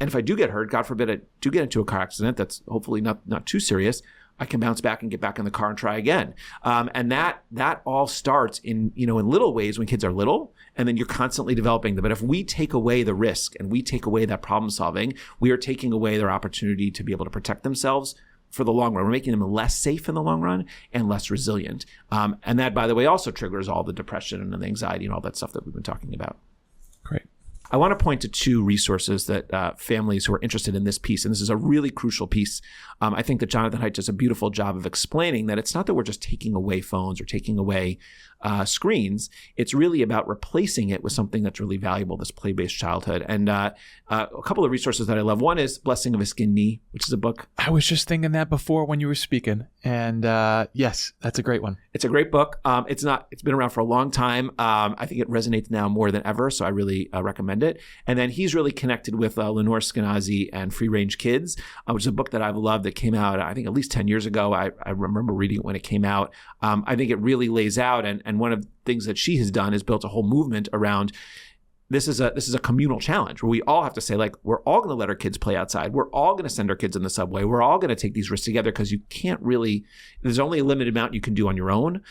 if I do get hurt, God forbid I do get into a car accident that's hopefully not too serious, I can bounce back and get back in the car and try again. And that all starts in little ways when kids are little, and then you're constantly developing them. But if we take away the risk and we take away that problem solving, we are taking away their opportunity to be able to protect themselves for the long run. We're making them less safe in the long run and less resilient. And that, by the way, also triggers all the depression and the anxiety and all that stuff that we've been talking about. Great. I want to point to two resources that families who are interested in this piece, and this is a really crucial piece. I think that Jonathan Haidt does a beautiful job of explaining that it's not that we're just taking away phones or taking away screens. It's really about replacing it with something that's really valuable, this play-based childhood. And a couple of resources that I love. One is Blessing of a Skinned Knee, which is a book. I was just thinking that before when you were speaking. And yes, that's a great one. It's a great book. It's been around for a long time. I think it resonates now more than ever, so I really recommend it. And then he's really connected with Lenore Skenazy and Free Range Kids, which is a book that I've loved that came out, I think, at least 10 years ago. I remember reading it when it came out. I think it really lays out, and one of the things that she has done is built a whole movement around this is a communal challenge where we all have to say, like, we're all going to let our kids play outside. We're all going to send our kids in the subway. We're all going to take these risks together, because you can't really, there's only a limited amount you can do on your own.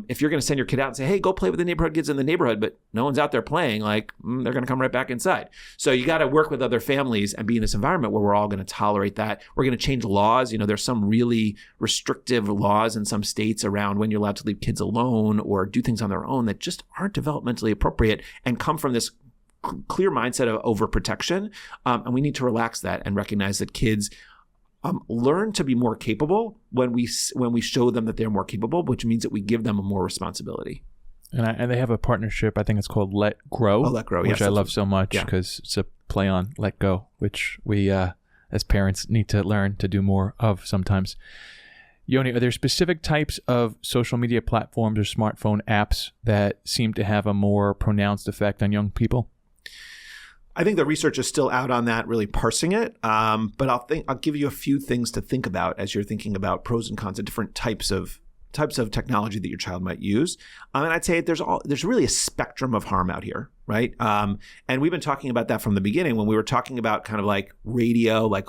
If you're going to send your kid out and say, hey, go play with the neighborhood kids in the neighborhood, but no one's out there playing, like, they're going to come right back inside. So you got to work with other families and be in this environment where we're all going to tolerate that. We're going to change laws. There's some really restrictive laws in some states around when you're allowed to leave kids alone or do things on their own that just aren't developmentally appropriate and come from this clear mindset of overprotection. And we need to relax that and recognize that kids learn to be more capable when we show them that they're more capable, which means that we give them more responsibility. And they have a partnership, I think it's called Let Grow. Let Grow, which I love so much, because it's a play on Let Go, which we as parents need to learn to do more of sometimes. Yoni, are there specific types of social media platforms or smartphone apps that seem to have a more pronounced effect on young people? I think the research is still out on that, really parsing it. But I'll give you a few things to think about as you're thinking about pros and cons of different types of technology that your child might use. And I'd say there's really a spectrum of harm out here, right? And we've been talking about that from the beginning when we were talking about kind of like radio, like,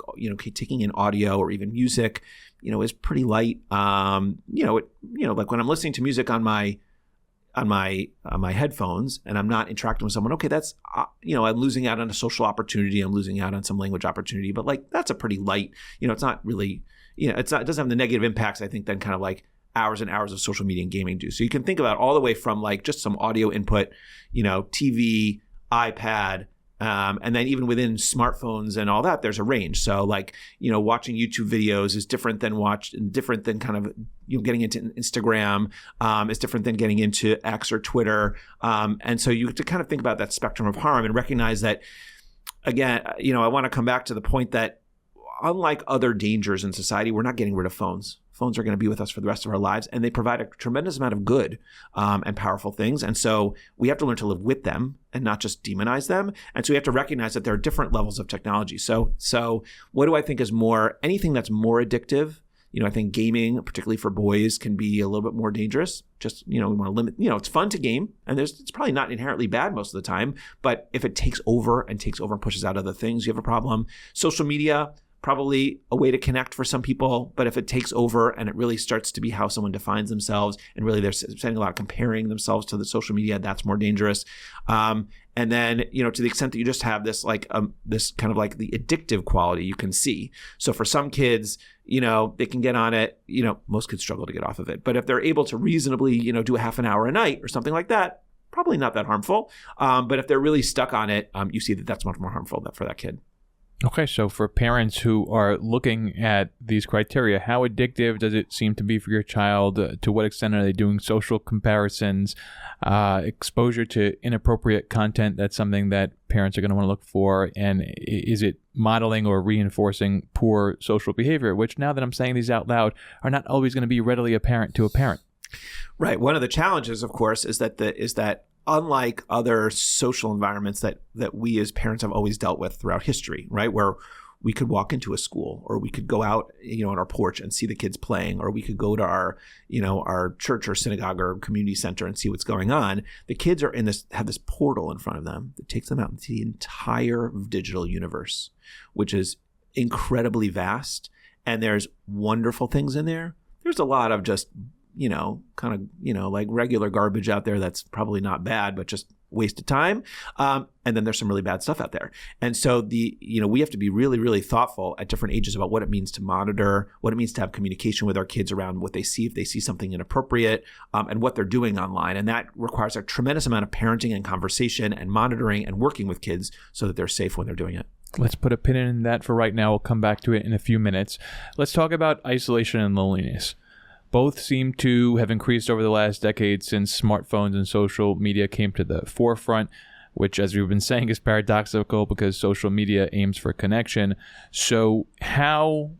taking in audio or even music, is pretty light. Like when I'm listening to music on my headphones and I'm not interacting with someone, okay, that's, I'm losing out on a social opportunity. I'm losing out on some language opportunity, but like, that's a pretty light, it's not really, it doesn't have the negative impacts, I think, then kind of like hours and hours of social media and gaming do. So you can think about all the way from like just some audio input, TV, iPad, and then even within smartphones and all that, there's a range. So like, watching YouTube videos is different than kind of, getting into Instagram, is different than getting into X or Twitter. And so you have to kind of think about that spectrum of harm and recognize that, again, I want to come back to the point that unlike other dangers in society, we're not getting rid of phones. Phones are going to be with us for the rest of our lives, and they provide a tremendous amount of good and powerful things. And so we have to learn to live with them and not just demonize them. And so we have to recognize that there are different levels of technology. So what do I think is anything that's more addictive? I think gaming, particularly for boys, can be a little bit more dangerous. Just, we want to limit, it's fun to game, and it's probably not inherently bad most of the time. But if it takes over and pushes out other things, you have a problem. Social media, probably a way to connect for some people, but if it takes over and it really starts to be how someone defines themselves, and really they're spending a lot of comparing themselves to the social media, that's more dangerous. And then, to the extent that you just have this like this kind of like the addictive quality you can see. So for some kids, they can get on it. Most kids struggle to get off of it, but if they're able to reasonably, do a half an hour a night or something like that, probably not that harmful. But if they're really stuck on it, you see that that's much more harmful for that kid. Okay, so for parents who are looking at these criteria, how addictive does it seem to be for your child? To what extent are they doing social comparisons, exposure to inappropriate content? That's something that parents are going to want to look for. And is it modeling or reinforcing poor social behavior, which, now that I'm saying these out loud, are not always going to be readily apparent to a parent? Right. One of the challenges, of course, is that unlike other social environments that we as parents have always dealt with throughout history, right, where we could walk into a school, or we could go out, on our porch and see the kids playing, or we could go to our church or synagogue or community center and see what's going on. The kids have this portal in front of them that takes them out into the entire digital universe, which is incredibly vast. And there's wonderful things in there. There's a lot of just like regular garbage out there that's probably not bad, but just waste of time. And then there's some really bad stuff out there. And so we have to be really, really thoughtful at different ages about what it means to monitor, what it means to have communication with our kids around what they see, if they see something inappropriate, and what they're doing online. And that requires a tremendous amount of parenting and conversation and monitoring and working with kids so that they're safe when they're doing it. Let's put a pin in that for right now. We'll come back to it in a few minutes. Let's talk about isolation and loneliness. Both seem to have increased over the last decade since smartphones and social media came to the forefront, which, as we've been saying, is paradoxical because social media aims for connection. So how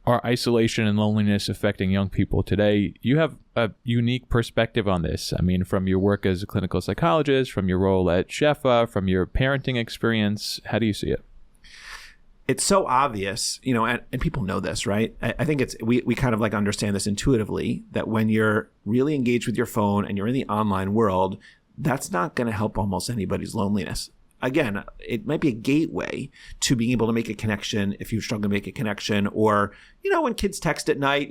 are isolation and loneliness affecting young people today? You have a unique perspective on this. I mean, from your work as a clinical psychologist, from your role at Shefa, from your parenting experience, how do you see it? It's so obvious, and people know this, right? I think we kind of like understand this intuitively, that when you're really engaged with your phone and you're in the online world, that's not going to help almost anybody's loneliness. again, it might be a gateway to being able to make a connection if you struggle to make a connection. Or, when kids text at night,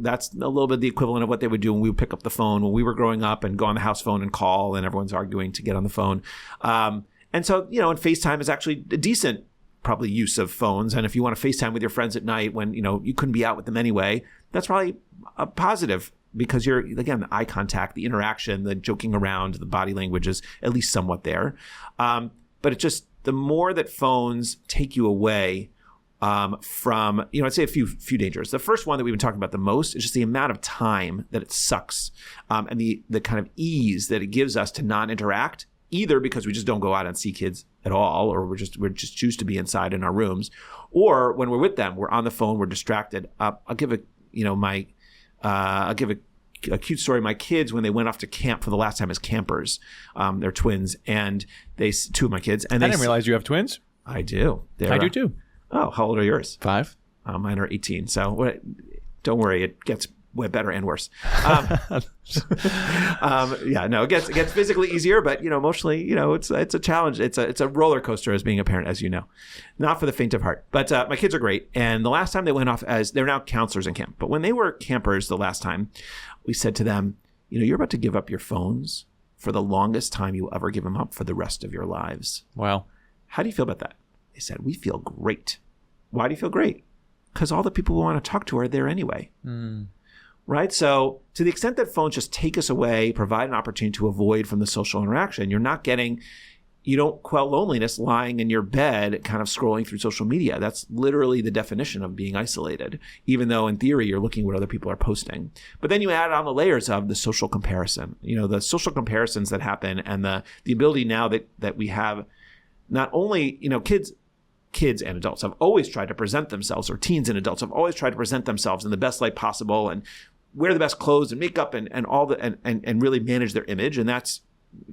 that's a little bit the equivalent of what they would do when we would pick up the phone when we were growing up and go on the house phone and call, and everyone's arguing to get on the phone. And so, and FaceTime is actually a decent probably use of phones. And if you want to FaceTime with your friends at night when, you couldn't be out with them anyway, that's probably a positive, because you're, again, the eye contact, the interaction, the joking around, the body language is at least somewhat there. But it's just the more that phones take you away from, I'd say a few dangers. The first one that we've been talking about the most is just the amount of time that it sucks, and the kind of ease that it gives us to not interact, either because we just don't go out and see kids at all, or we just choose to be inside in our rooms, or when we're with them, we're on the phone, we're distracted. I'll give a cute story. My kids, when they went off to camp for the last time as campers, they're twins, and two of my kids. And I didn't realize you have twins. I do. I do too. Oh, how old are yours? 5. Mine are 18. So don't worry, it gets way better and worse. It gets physically easier, but emotionally, it's a challenge. It's a roller coaster as being a parent, as you know, not for the faint of heart. But my kids are great, and the last time they went off, as they're now counselors in camp, but when they were campers the last time, we said to them, you're about to give up your phones for the longest time you will ever give them up for the rest of your lives. Wow. How do you feel about that? They said, we feel great. Why do you feel great? Because all the people we want to talk to are there anyway. Right? So to the extent that phones just take us away, provide an opportunity to avoid from the social interaction, you don't quell loneliness lying in your bed kind of scrolling through social media. That's literally the definition of being isolated, even though in theory you're looking at what other people are posting. But then you add on the layers of the social comparison, the social comparisons that happen, and the ability now that we have, not only, kids and adults have always tried to present themselves, or teens and adults have always tried to present themselves in the best light possible and wear the best clothes and makeup and all and really manage their image. And that's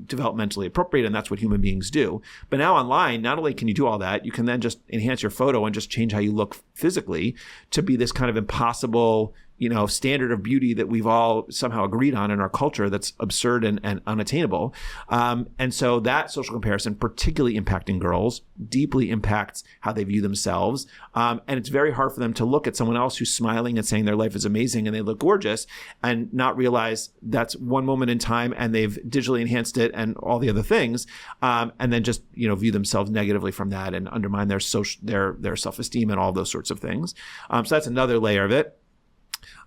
developmentally appropriate, and that's what human beings do. But now online, not only can you do all that, you can then just enhance your photo and just change how you look physically to be this kind of impossible, standard of beauty that we've all somehow agreed on in our culture that's absurd and unattainable. And so that social comparison, particularly impacting girls, deeply impacts how they view themselves. And it's very hard for them to look at someone else who's smiling and saying their life is amazing and they look gorgeous, and not realize that's one moment in time and they've digitally enhanced it and all the other things. And then just, view themselves negatively from that and undermine their self-esteem and all those sorts of things. So that's another layer of it.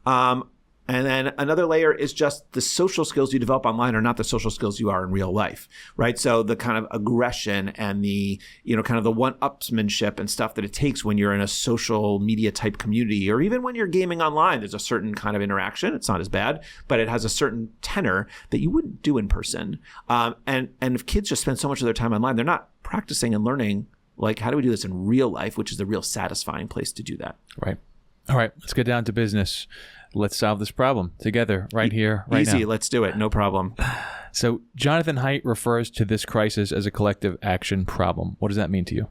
And then another layer is just the social skills you develop online are not the social skills you are in real life, right? So the kind of aggression and the, kind of the one-upsmanship and stuff that it takes when you're in a social media type community, or even when you're gaming online, there's a certain kind of interaction. It's not as bad, but it has a certain tenor that you wouldn't do in person. And if kids just spend so much of their time online, they're not practicing and learning, like, how do we do this in real life, which is the real satisfying place to do that. Right. All right, let's get down to business. Let's solve this problem together right here, right now. Easy, let's do it. No problem. So Jonathan Haidt refers to this crisis as a collective action problem. What does that mean to you?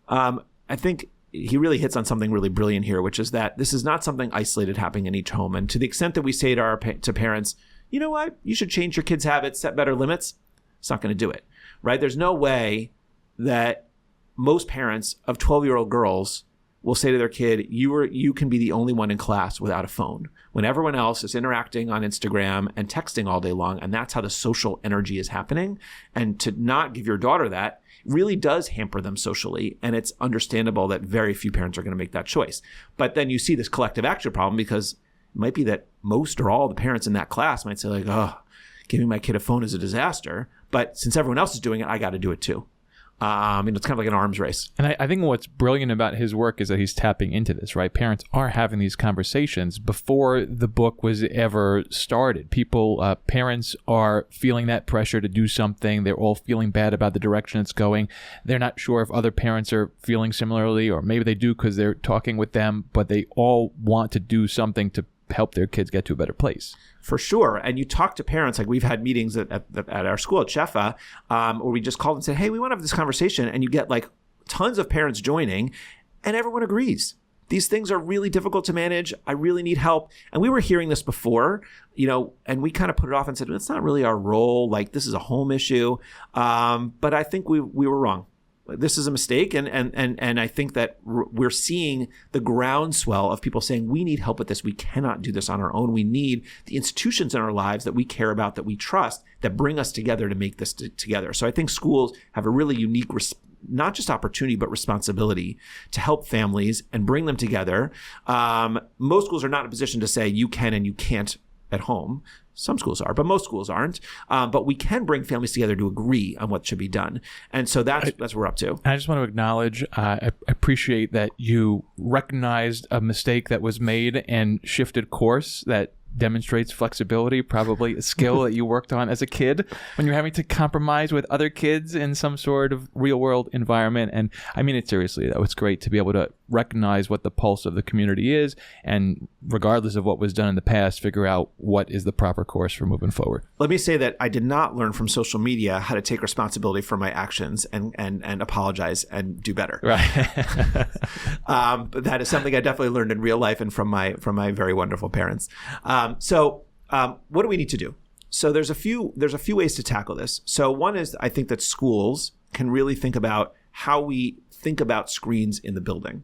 I think he really hits on something really brilliant here, which is that this is not something isolated happening in each home. And to the extent that we say to parents, you know what, you should change your kids' habits, set better limits, it's not going to do it, right? There's no way that most parents of 12-year-old girls will say to their kid, you can be the only one in class without a phone, when everyone else is interacting on Instagram and texting all day long. And that's how the social energy is happening. And to not give your daughter that really does hamper them socially. And it's understandable that very few parents are going to make that choice. But then you see this collective action problem, because it might be that most or all the parents in that class might say, like, oh, giving my kid a phone is a disaster. But since everyone else is doing it, I got to do it too. It's kind of like an arms race. And I think what's brilliant about his work is that he's tapping into this, right? Parents are having these conversations before the book was ever started. Parents are feeling that pressure to do something. They're all feeling bad about the direction it's going. They're not sure if other parents are feeling similarly, or maybe they do because they're talking with them, but they all want to do something to help their kids get to a better place. For sure. And you talk to parents, like we've had meetings at our school at Shefa, where we just called and said, hey, we want to have this conversation. And you get like tons of parents joining, and everyone agrees. these things are really difficult to manage. I really need help. And we were hearing this before, and we kind of put it off and said, it's not really our role. Like, this is a home issue. But I think we were wrong. This is a mistake. And I think that we're seeing the groundswell of people saying, we need help with this. We cannot do this on our own. We need the institutions in our lives that we care about, that we trust, that bring us together to make this together. So I think schools have a really unique not just opportunity, but responsibility to help families and bring them together. Most schools are not in a position to say you can and you can't at home. Some schools are, but most schools aren't. But we can bring families together to agree on what should be done. And so that's what we're up to. I just want to acknowledge, I appreciate that you recognized a mistake that was made and shifted course. That demonstrates flexibility, probably a skill that you worked on as a kid when you're having to compromise with other kids in some sort of real world environment. And I mean it seriously, though. It's great to be able to recognize what the pulse of the community is, and regardless of what was done in the past, figure out what is the proper course for moving forward. Let me say that I did not learn from social media how to take responsibility for my actions and apologize and do better. Right. But that is something I definitely learned in real life and from my very wonderful parents. So what do we need to do? So there's a few ways to tackle this. So one is, I think that schools can really think about how we think about screens in the building.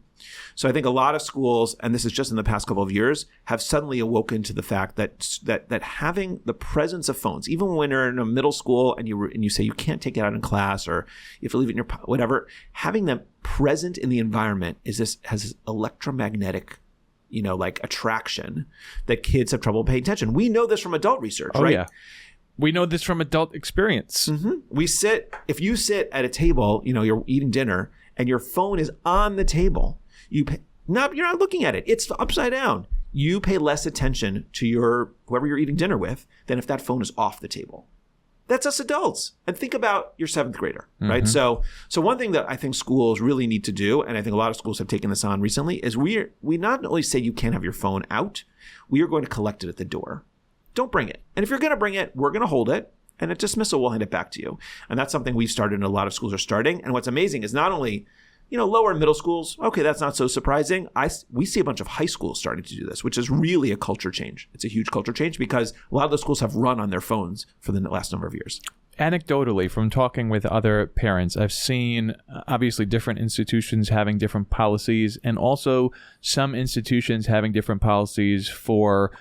So I think a lot of schools, and this is just in the past couple of years, have suddenly awoken to the fact that having the presence of phones, even when you're in a middle school and you say you can't take it out in class or you have to leave it in your whatever, having them present in the environment has this electromagnetic like attraction that kids have trouble paying attention. We know this from adult research, right? Yeah. We know this from adult experience. Mm-hmm. If you sit at a table, you're eating dinner and your phone is on the table, you're not looking at it. It's upside down. You pay less attention to whoever you're eating dinner with than if that phone is off the table. That's us adults. And think about your seventh grader, right? So one thing that I think schools really need to do, and I think a lot of schools have taken this on recently, is we not only say you can't have your phone out, we are going to collect it at the door. Don't bring it. And if you're going to bring it, we're going to hold it, and at dismissal, we'll hand it back to you. And that's something we've started and a lot of schools are starting. And what's amazing is not only lower and middle schools, okay, that's not so surprising. We see a bunch of high schools starting to do this, which is really a culture change. It's a huge culture change because a lot of the schools have run on their phones for the last number of years. Anecdotally, from talking with other parents, I've seen obviously different institutions having different policies, and also some institutions having different policies for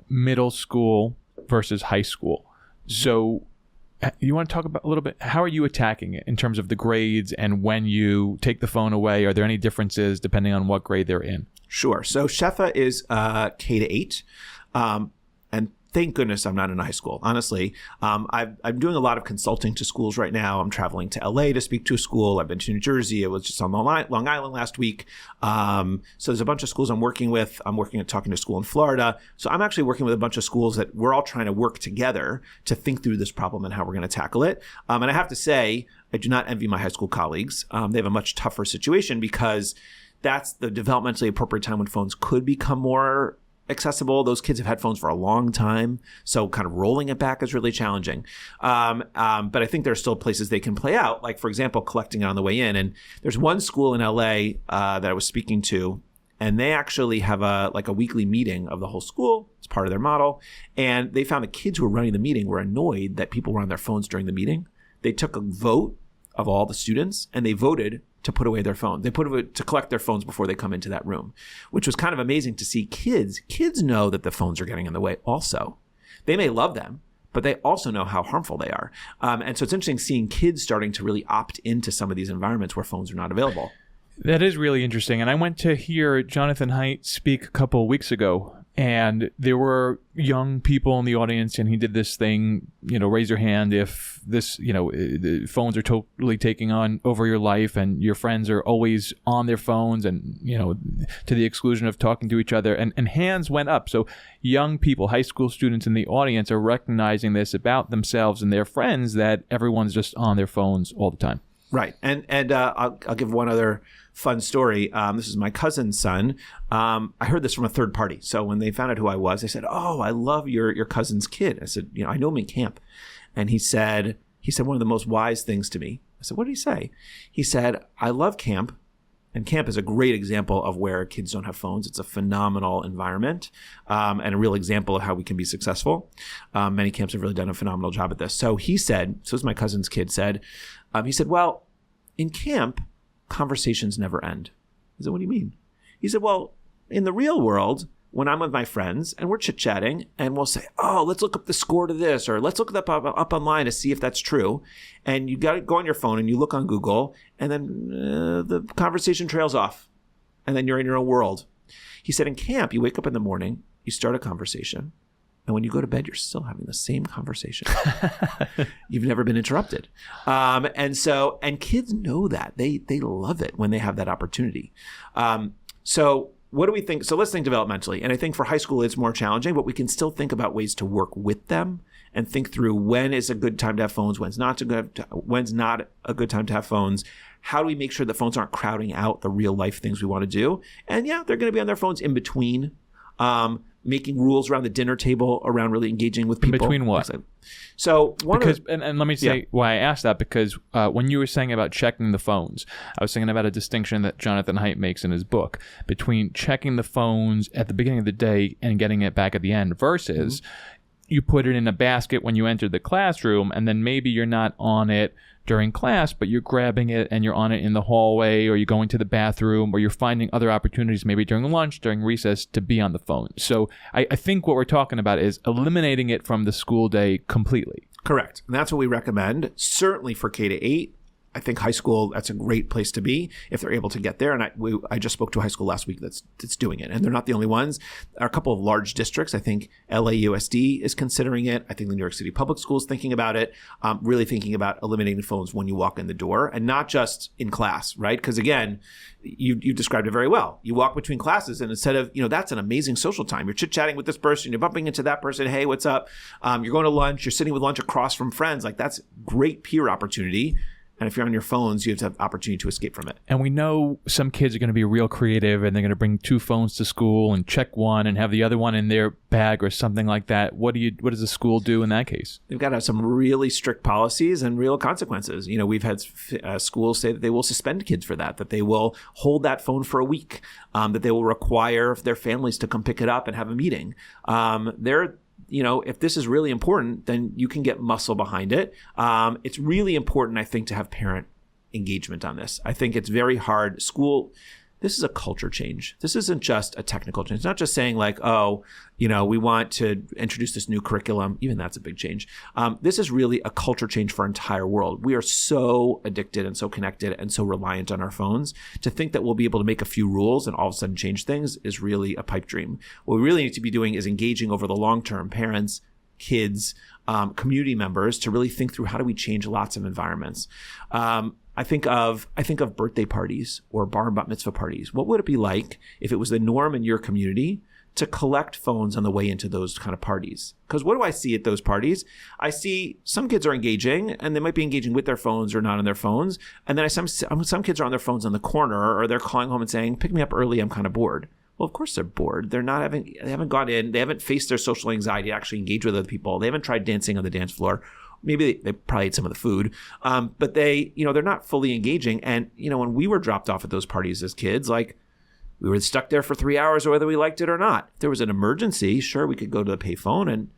middle school versus high school. So you want to talk about a little bit, how are you attacking it in terms of the grades and when you take the phone away? Are there any differences depending on what grade they're in? Sure. So Shefa is K-8. And thank goodness I'm not in high school. Honestly, I'm doing a lot of consulting to schools right now. I'm traveling to LA to speak to a school. I've been to New Jersey. I was just on Long Island last week. So there's a bunch of schools I'm working with. I'm talking to a school in Florida. So I'm actually working with a bunch of schools that we're all trying to work together to think through this problem and how we're going to tackle it. And I have to say, I do not envy my high school colleagues. They have a much tougher situation because that's the developmentally appropriate time when phones could become more accessible. Those kids have had phones for a long time, so kind of rolling it back is really challenging. But I think there are still places they can play out, like, for example, collecting it on the way in. And there's one school in LA that I was speaking to, and they actually have a weekly meeting of the whole school. It's part of their model. And they found the kids who were running the meeting were annoyed that people were on their phones during the meeting. They took a vote of all the students, and they voted to put away their phone. They to collect their phones before they come into that room, which was kind of amazing to see kids. Kids know that the phones are getting in the way also. They may love them, but they also know how harmful they are. And so it's interesting seeing kids starting to really opt into some of these environments where phones are not available. That is really interesting. And I went to hear Jonathan Haidt speak a couple of weeks ago, and there were young people in the audience, and he did this thing, raise your hand if this, the phones are totally taking on over your life and your friends are always on their phones and, to the exclusion of talking to each other. And hands went up. So young people, high school students in the audience are recognizing this about themselves and their friends, that everyone's just on their phones all the time. Right. And I'll give one other fun story. This is my cousin's son. I heard this from a third party. So when they found out who I was, they said, "Oh, I love your cousin's kid." I said, "I know him in camp." And he said one of the most wise things to me. I said, "What did he say?" He said, "I love camp." And camp is a great example of where kids don't have phones. It's a phenomenal environment and a real example of how we can be successful. Many camps have really done a phenomenal job at this. So he said, so as my cousin's kid said, he said, well, in camp, conversations never end. I said, what do you mean? He said, well, in the real world, when I'm with my friends and we're chit-chatting and we'll say, oh, let's look up the score to this, or let's look that up online to see if that's true. And you got to go on your phone and you look on Google, and then the conversation trails off. And then you're in your own world. He said in camp, you wake up in the morning, you start a conversation, and when you go to bed, you're still having the same conversation. You've never been interrupted. And kids know that. They love it when they have that opportunity. So what do we think? So let's think developmentally. And I think for high school, it's more challenging, but we can still think about ways to work with them and think through when is a good time to have phones, when's not a good time to have phones. How do we make sure that phones aren't crowding out the real life things we want to do? And yeah, they're going to be on their phones in between, making rules around the dinner table, around really engaging with people. In between what? So and let me say why I asked that, because when you were saying about checking the phones, I was thinking about a distinction that Jonathan Haidt makes in his book between checking the phones at the beginning of the day and getting it back at the end versus you put it in a basket when you enter the classroom, and then maybe you're not on it during class, but you're grabbing it and you're on it in the hallway, or you're going to the bathroom, or you're finding other opportunities maybe during lunch, during recess, to be on the phone. So I think what we're talking about is eliminating it from the school day completely. Correct. And that's what we recommend, certainly for K-8. I think high school, that's a great place to be if they're able to get there. And I just spoke to a high school last week that's doing it. And they're not the only ones. There are a couple of large districts. I think LAUSD is considering it. I think the New York City Public Schools thinking about it, really thinking about eliminating phones when you walk in the door, and not just in class, right? Because again, you described it very well. You walk between classes, and instead of, that's an amazing social time. You're chit-chatting with this person, you're bumping into that person. Hey, what's up? You're going to lunch, you're sitting with lunch across from friends. Like, that's great peer opportunity. And if you're on your phones, you have to have opportunity to escape from it. And we know some kids are going to be real creative, and they're going to bring 2 phones to school and check one and have the other one in their bag or something like that. What does the school do in that case? They've got to have some really strict policies and real consequences. We've had schools say that they will suspend kids for that they will hold that phone for a week, that they will require their families to come pick it up and have a meeting. If this is really important, then you can get muscle behind it. It's really important, I think, to have parent engagement on this. I think it's very hard. This is a culture change. This isn't just a technical change. It's not just saying like, we want to introduce this new curriculum. Even that's a big change. This is really a culture change for our entire world. We are so addicted and so connected and so reliant on our phones. To think that we'll be able to make a few rules and all of a sudden change things is really a pipe dream. What we really need to be doing is engaging over the long term, parents, kids, community members, to really think through how do we change lots of environments. I think of birthday parties or bar and bat mitzvah parties. What would it be like if it was the norm in your community to collect phones on the way into those kind of parties? Because what do I see at those parties? I see some kids are engaging, and they might be engaging with their phones or not on their phones. And then some kids are on their phones on the corner, or they're calling home and saying, "Pick me up early, I'm kind of bored." Well, of course they're bored. They haven't gone in, they haven't faced their social anxiety to actually engage with other people. They haven't tried dancing on the dance floor. Maybe they probably ate some of the food, but they're not fully engaging. And, when we were dropped off at those parties as kids, like, we were stuck there for 3 hours, whether we liked it or not. If there was an emergency, sure, we could go to the payphone, and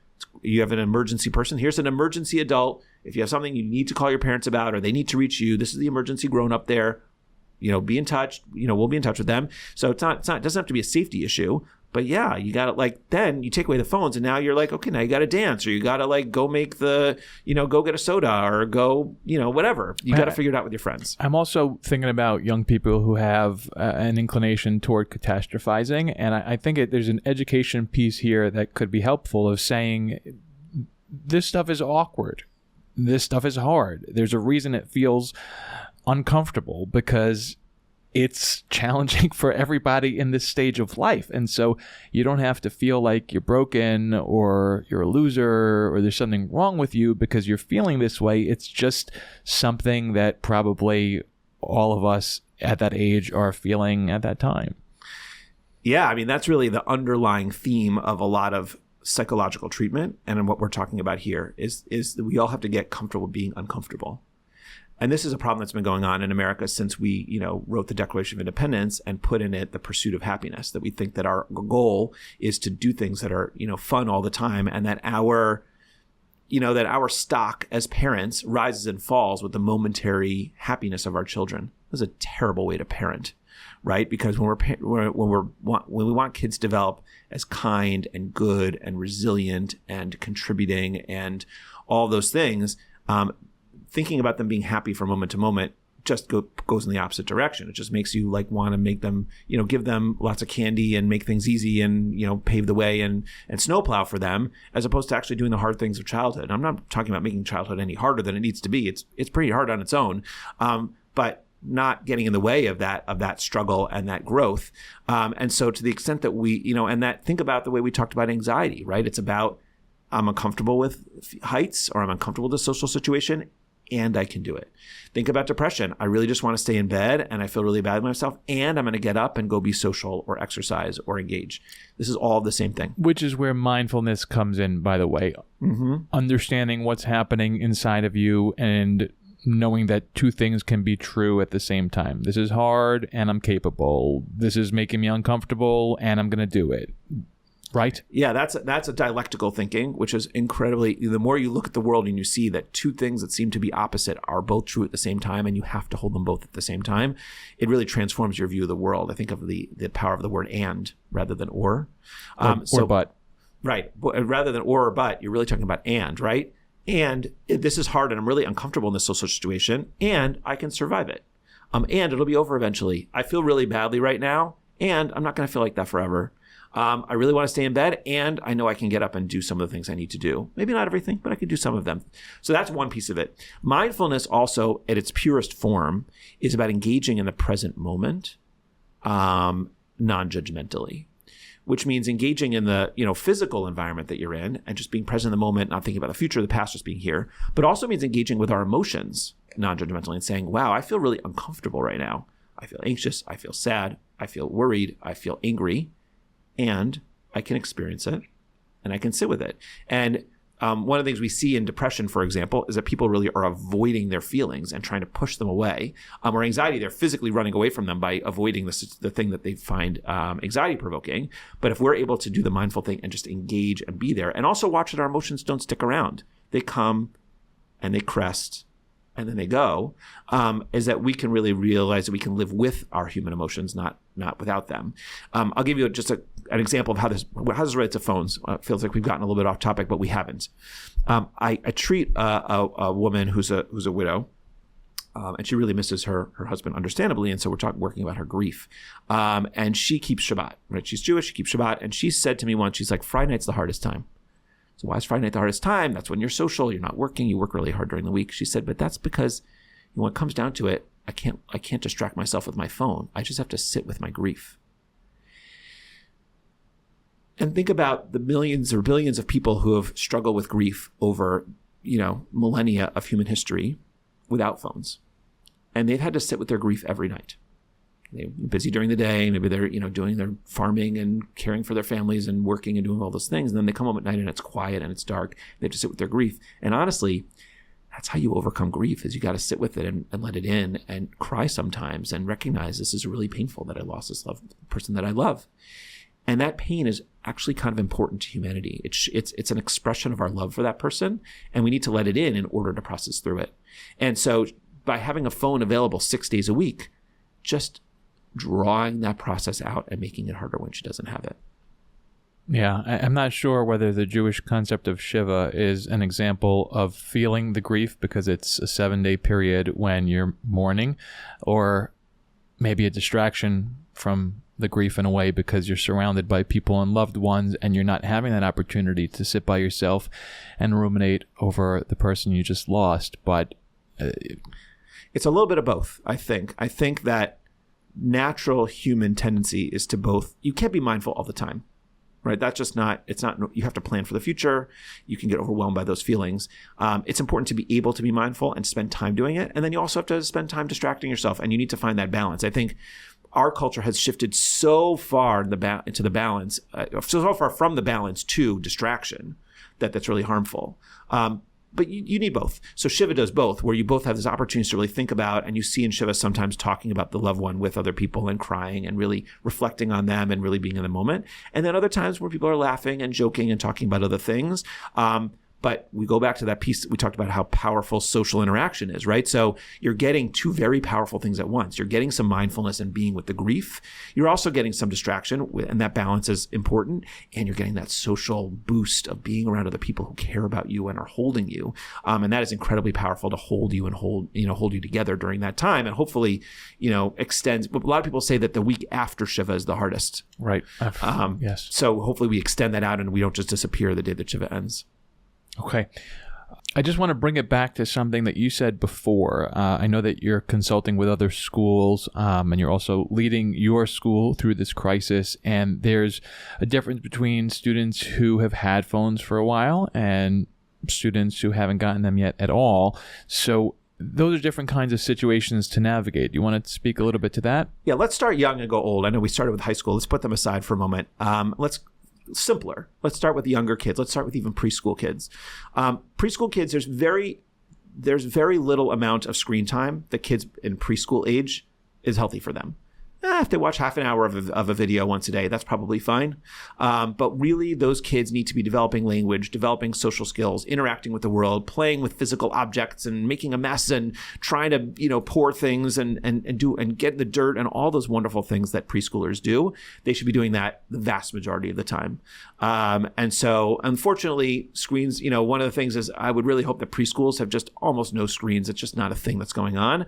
you have an emergency person. Here's an emergency adult. If you have something you need to call your parents about, or they need to reach you, this is the emergency grown up there. Be in touch. We'll be in touch with them. So it doesn't have to be a safety issue. But yeah, you got to then you take away the phones, and now you're like, okay, now you got to dance, or you got to go make go get a soda, or go, whatever. You got to figure it out with your friends. I'm also thinking about young people who have an inclination toward catastrophizing. And I think there's an education piece here that could be helpful, of saying this stuff is awkward. This stuff is hard. There's a reason it feels uncomfortable, because it's challenging for everybody in this stage of life. And so you don't have to feel like you're broken, or you're a loser, or there's something wrong with you because you're feeling this way. It's just something that probably all of us at that age are feeling at that time. Yeah, I mean, that's really the underlying theme of a lot of psychological treatment. And what we're talking about here is that we all have to get comfortable being uncomfortable. And this is a problem that's been going on in America since we, wrote the Declaration of Independence and put in it the pursuit of happiness, that we think that our goal is to do things that are, fun all the time, and that our stock as parents rises and falls with the momentary happiness of our children. That's a terrible way to parent, right? Because when we want kids to develop as kind and good and resilient and contributing and all those things, thinking about them being happy from moment to moment just goes in the opposite direction. It just makes you want to make them, give them lots of candy and make things easy and, pave the way and snowplow for them, as opposed to actually doing the hard things of childhood. And I'm not talking about making childhood any harder than it needs to be. It's pretty hard on its own, but not getting in the way of that struggle and that growth. And so to the extent that we, and that, think about the way we talked about anxiety, right? It's about, I'm uncomfortable with heights, or I'm uncomfortable with the social situation, and I can do it. Think about depression. I really just want to stay in bed and I feel really bad with myself, and I'm going to get up and go be social or exercise or engage. This is all the same thing. Which is where mindfulness comes in, by the way. Mm-hmm. Understanding what's happening inside of you and knowing that two things can be true at the same time. This is hard and I'm capable. This is making me uncomfortable and I'm going to do it. Right? Yeah, that's a dialectical thinking, which is incredibly, the more you look at the world and you see that two things that seem to be opposite are both true at the same time, and you have to hold them both at the same time, it really transforms your view of the world. I think of the power of the word and rather than or. Or but. Right. Rather than or but, you're really talking about and, right? And this is hard and I'm really uncomfortable in this social situation, and I can survive it. And it'll be over eventually. I feel really badly right now, and I'm not going to feel like that forever. I really want to stay in bed, and I know I can get up and do some of the things I need to do. Maybe not everything, but I can do some of them. So that's one piece of it. Mindfulness also, at its purest form, is about engaging in the present moment, non-judgmentally, which means engaging in the physical environment that you're in and just being present in the moment, not thinking about the future, the past, just being here, but also means engaging with our emotions non-judgmentally and saying, wow, I feel really uncomfortable right now. I feel anxious. I feel sad. I feel worried. I feel angry. And I can experience it and I can sit with it. And one of the things we see in depression, for example, is that people really are avoiding their feelings and trying to push them away. Or anxiety, they're physically running away from them by avoiding the thing that they find anxiety provoking. But if we're able to do the mindful thing and just engage and be there, and also watch that our emotions don't stick around. They come and they crest and then they go, is that we can really realize that we can live with our human emotions, not without them. I'll give you just an example of how this relates to phones. It feels like we've gotten a little bit off topic, but we haven't. I treat a woman who's a widow, and she really misses her husband, understandably, and so we're working about her grief. And she keeps Shabbat, right? She's Jewish, she keeps Shabbat, and she said to me once, she's like, Friday night's the hardest time. So why is Friday night the hardest time? That's when you're social, you're not working, you work really hard during the week. She said, but that's because when it comes down to it, I can't distract myself with my phone. I just have to sit with my grief. And think about the millions or billions of people who have struggled with grief over, millennia of human history without phones. And they've had to sit with their grief every night. They're busy during the day. Maybe they're, doing their farming and caring for their families and working and doing all those things. And then they come home at night and it's quiet and it's dark. They have to sit with their grief. And honestly, that's how you overcome grief, is you got to sit with it and let it in and cry sometimes and recognize this is really painful that I lost this person that I love. And that pain is actually kind of important to humanity. It's an expression of our love for that person, and we need to let it in order to process through it. And so by having a phone available 6 days a week, just drawing that process out and making it harder when she doesn't have it. Yeah, I'm not sure whether the Jewish concept of Shiva is an example of feeling the grief because it's a 7-day period when you're mourning, or maybe a distraction from the grief in a way because you're surrounded by people and loved ones and you're not having that opportunity to sit by yourself and ruminate over the person you just lost. But it's a little bit of both, I think. I think that natural human tendency is to both. You can't be mindful all the time, right? That's just not, you have to plan for the future. You can get overwhelmed by those feelings. It's important to be able to be mindful and spend time doing it. And then you also have to spend time distracting yourself, and you need to find that balance. I think our culture has shifted so far into the balance, so far from the balance to distraction, that's really harmful. But you need both. So Shiva does both, where you both have this opportunity to really think about, and you see in Shiva sometimes talking about the loved one with other people and crying and really reflecting on them and really being in the moment. And then other times where people are laughing and joking and talking about other things. But we go back to that piece that we talked about, how powerful social interaction is, right? So you're getting two very powerful things at once. You're getting some mindfulness and being with the grief. You're also getting some distraction, and that balance is important. And you're getting that social boost of being around other people who care about you and are holding you. And that is incredibly powerful to hold you and hold you together during that time. And hopefully, extends. But a lot of people say that the week after Shiva is the hardest. Right. Yes. So hopefully we extend that out and we don't just disappear the day that Shiva ends. Okay. I just want to bring it back to something that you said before. I know that you're consulting with other schools, and you're also leading your school through this crisis. And there's a difference between students who have had phones for a while and students who haven't gotten them yet at all. So those are different kinds of situations to navigate. Do you want to speak a little bit to that? Yeah, let's start young and go old. I know we started with high school. Let's put them aside for a moment. Simpler. Let's start with the younger kids. Let's start with even preschool kids. Preschool kids, there's very little amount of screen time that kids in preschool age is healthy for them. If they watch half an hour of a video once a day, that's probably fine. But really, those kids need to be developing language, developing social skills, interacting with the world, playing with physical objects and making a mess and trying to, pour things and get in the dirt and all those wonderful things that preschoolers do. They should be doing that the vast majority of the time. And so, unfortunately, screens, one of the things is I would really hope that preschools have just almost no screens. It's just not a thing that's going on.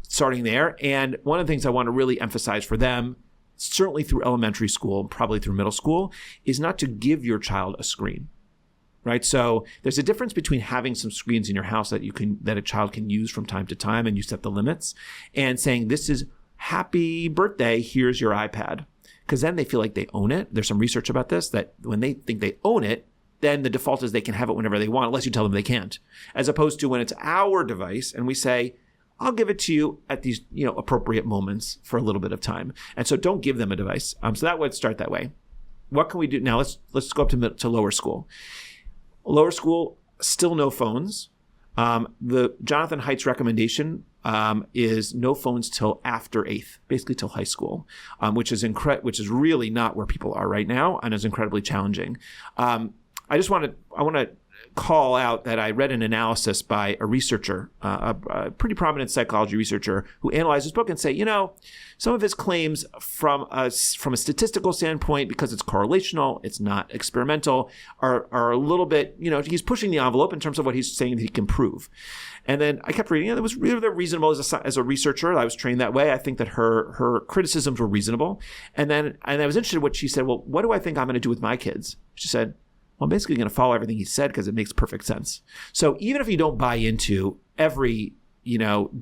Starting there. And one of the things I want to really emphasize for them, certainly through elementary school, probably through middle school, is not to give your child a screen, right? So there's a difference between having some screens in your house that a child can use from time to time, and you set the limits, and saying, this is happy birthday, here's your iPad. Because then they feel like they own it. There's some research about this, that when they think they own it, then the default is they can have it whenever they want, unless you tell them they can't. As opposed to when it's our device and we say, I'll give it to you at these, appropriate moments for a little bit of time. And so don't give them a device. So that would start that way. What can we do now? Let's go up to lower school. Lower school, still no phones. The Jonathan Haidt's recommendation is no phones till after 8th, basically till high school, which is really not where people are right now and is incredibly challenging. I want to call out that I read an analysis by a researcher, a pretty prominent psychology researcher, who analyzed his book and say, some of his claims from a statistical standpoint, because it's correlational, it's not experimental, are a little bit, he's pushing the envelope in terms of what he's saying that he can prove. And then I kept reading it. It was really reasonable as a researcher. I was trained that way. I think that her criticisms were reasonable. And I was interested in what she said. Well, what do I think I'm going to do with my kids? She said, well, I'm basically going to follow everything he said because it makes perfect sense. So even if you don't buy into every,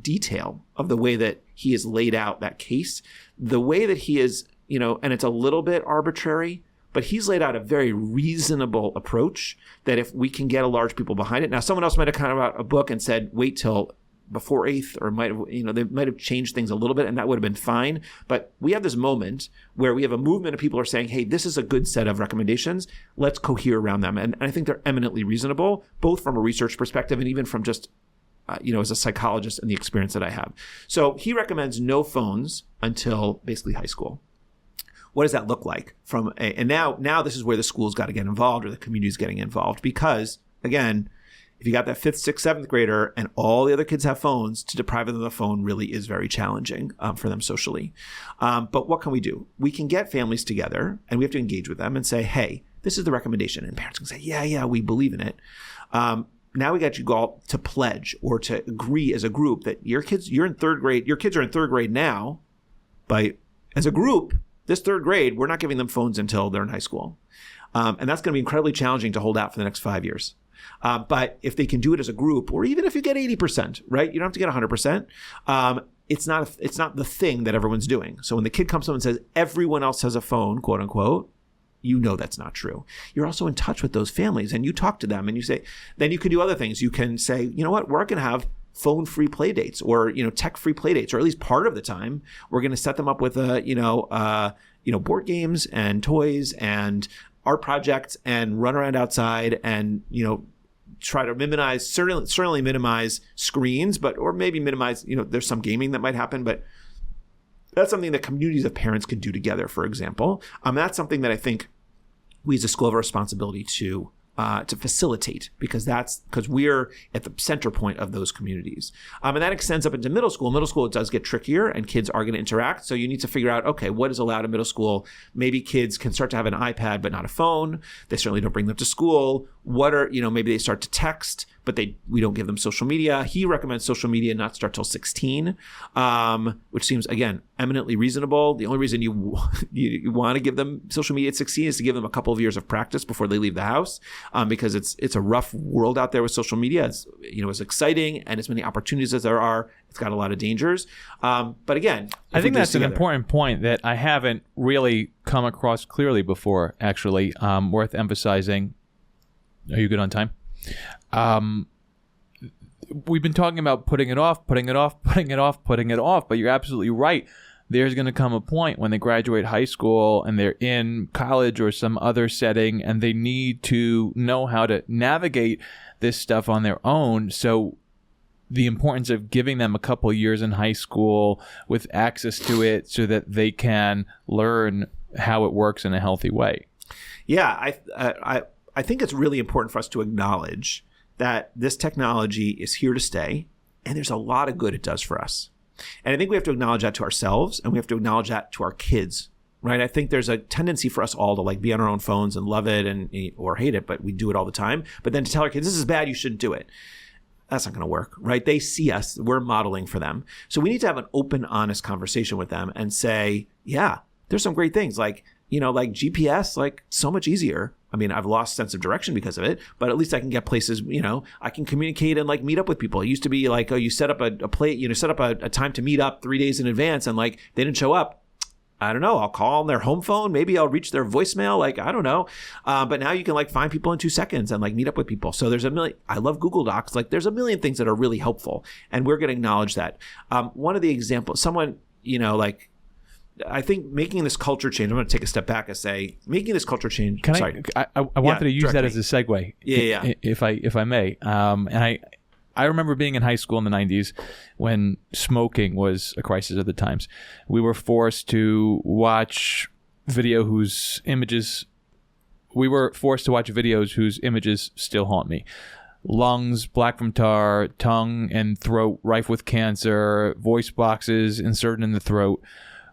detail of the way that he has laid out that case, the way that he is, and it's a little bit arbitrary, but he's laid out a very reasonable approach that if we can get a large people behind it. Now, someone else might have kind of wrote a book and said, wait till before 8th, or they might have changed things a little bit, and that would have been fine. But we have this moment where we have a movement of people who are saying, hey, this is a good set of recommendations. Let's cohere around them. And I think they're eminently reasonable, both from a research perspective and even from just, as a psychologist and the experience that I have. So he recommends no phones until basically high school. What does that look like? And now this is where the school's got to get involved, or the community's getting involved, because, again, if you got that 5th, 6th, 7th grader and all the other kids have phones, to deprive them of the phone really is very challenging for them socially. But what can we do? We can get families together and we have to engage with them and say, hey, this is the recommendation. And parents can say, yeah, we believe in it. Now we got you all to pledge or to agree as a group that your kids are in 3rd grade now, but as a group, this 3rd grade, we're not giving them phones until they're in high school. And that's going to be incredibly challenging to hold out for the next 5 years. But if they can do it as a group, or even if you get 80%, right? You don't have to get 100%. It's not the thing that everyone's doing. So when the kid comes home and says, everyone else has a phone, quote unquote, that's not true. You're also in touch with those families and you talk to them and you say, then you can do other things. You can say, you know what, we're going to have phone-free play dates, or, tech-free play dates, or at least part of the time we're going to set them up with, board games and toys and art projects and run around outside and, try to minimize, certainly minimize screens, or maybe minimize, there's some gaming that might happen, but that's something that communities of parents can do together, for example. That's something that I think we as a school have a responsibility to facilitate, because we're at the center point of those communities. And that extends up into middle school. Middle school, it does get trickier and kids are going to interact. So you need to figure out, okay, what is allowed in middle school? Maybe kids can start to have an iPad, but not a phone. They certainly don't bring them to school. Maybe they start to text, but we don't give them social media. He recommends social media not start till 16, which seems, again, eminently reasonable. The only reason you want to give them social media at 16 is to give them a couple of years of practice before they leave the house, because it's a rough world out there with social media. It's as exciting and as many opportunities as there are, it's got a lot of dangers. But again, I think that's an important point that I haven't really come across clearly before, actually, worth emphasizing. Are you good on time? We've been talking about putting it off, but you're absolutely right. There's going to come a point when they graduate high school and they're in college or some other setting, and they need to know how to navigate this stuff on their own. So the importance of giving them a couple years in high school with access to it so that they can learn how it works in a healthy way. Yeah, I think it's really important for us to acknowledge that this technology is here to stay, and there's a lot of good it does for us. And I think we have to acknowledge that to ourselves, and we have to acknowledge that to our kids, right? I think there's a tendency for us all to be on our own phones and love it or hate it, but we do it all the time. But then to tell our kids, this is bad, you shouldn't do it. That's not going to work, right? They see us, we're modeling for them. So we need to have an open, honest conversation with them and say, yeah, there's some great things like GPS, so much easier. I mean, I've lost sense of direction because of it, but at least I can get places, I can communicate and meet up with people. It used to be you set up a time to meet up 3 days in advance, and they didn't show up. I don't know. I'll call on their home phone. Maybe I'll reach their voicemail. I don't know. But now you can find people in 2 seconds and meet up with people. So there's I love Google Docs. There's a million things that are really helpful, and we're going to acknowledge that. One of the examples, someone, I think making this culture change, I'm going to take a step back and say, making this culture change. I wanted to use that as a segue, if I may. And I remember being in high school in the 90s when smoking was a crisis of the times. We were forced to watch videos whose images still haunt me. Lungs black from tar, tongue and throat rife with cancer, voice boxes inserted in the throat.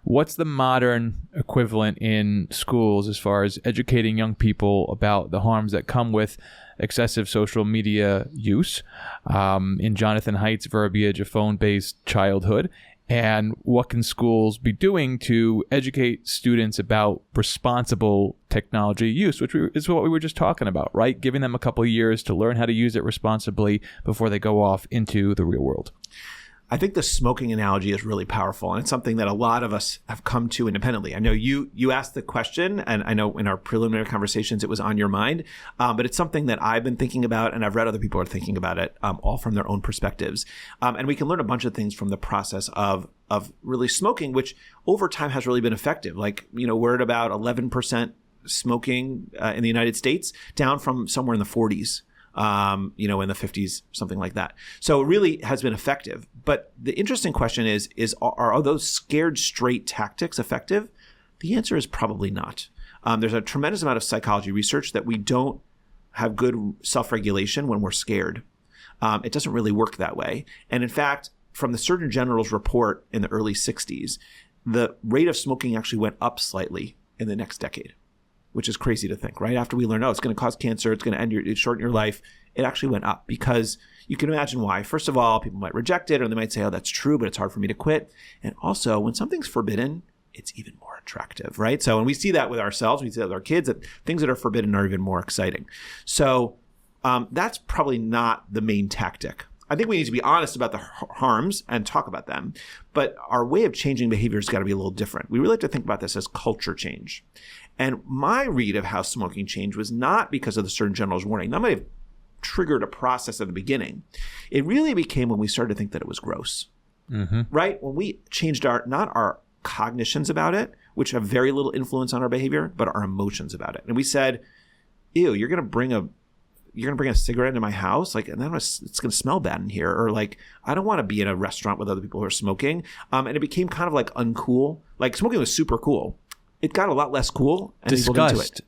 What's the modern equivalent in schools as far as educating young people about the harms that come with excessive social media use? In Jonathan Haidt's verbiage, a phone-based childhood. And what can schools be doing to educate students about responsible technology use, which is what we were just talking about, right? Giving them a couple of years to learn how to use it responsibly before they go off into the real world. I think the smoking analogy is really powerful, and it's something that a lot of us have come to independently. I know you asked the question, and I know in our preliminary conversations it was on your mind, but it's something that I've been thinking about, and I've read other people are thinking about it, all from their own perspectives. And we can learn a bunch of things from the process of really smoking, which over time has really been effective. We're at about 11% smoking in the United States, down from somewhere in the 40s. In the 50s, something like that. So it really has been effective. But the interesting question is are those scared straight tactics effective? The answer is probably not. There's a tremendous amount of psychology research that we don't have good self-regulation when we're scared. It doesn't really work that way. And in fact, from the Surgeon General's report in the early 60s, the rate of smoking actually went up slightly in the next decade, which is crazy to think, right? After we learn, it's going to cause cancer, it's going to shorten your life, it actually went up because you can imagine why. First of all, people might reject it, or they might say, oh, that's true, but it's hard for me to quit. And also, when something's forbidden, it's even more attractive, right? So when we see that with ourselves, we see that with our kids, that things that are forbidden are even more exciting. So that's probably not the main tactic. I think we need to be honest about the harms and talk about them, but our way of changing behavior has got to be a little different. We really have to think about this as culture change. And my read of how smoking changed was not because of the Surgeon General's warning. That might have triggered a process at the beginning. It really became when we started to think that it was gross, right? When we changed not our cognitions about it, which have very little influence on our behavior, but our emotions about it. And we said, ew, you're going to bring you're going to bring a cigarette into my house? Like, and then it's going to smell bad in here. Or like, I don't want to be in a restaurant with other people who are smoking. And it became kind of like uncool. Like smoking was super cool. It got a lot less cool. And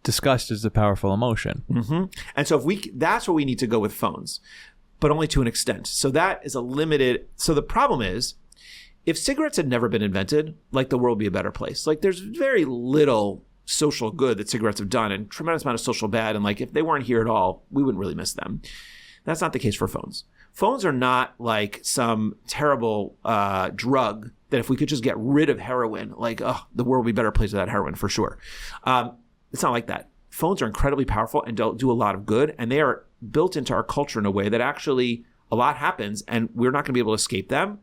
Disgust is a powerful emotion. Mm-hmm. And so that's where we need to go with phones, but only to an extent. So that is a limited. So the problem is, if cigarettes had never been invented, like the world would be a better place. Like there's very little social good that cigarettes have done and tremendous amount of social bad. And like if they weren't here at all, we wouldn't really miss them. That's not the case for phones. Phones are not like some terrible drug that if we could just get rid of heroin, like, the world would be a better place without heroin for sure. It's not like that. Phones are incredibly powerful and do a lot of good. And they are built into our culture in a way that actually a lot happens and we're not going to be able to escape them.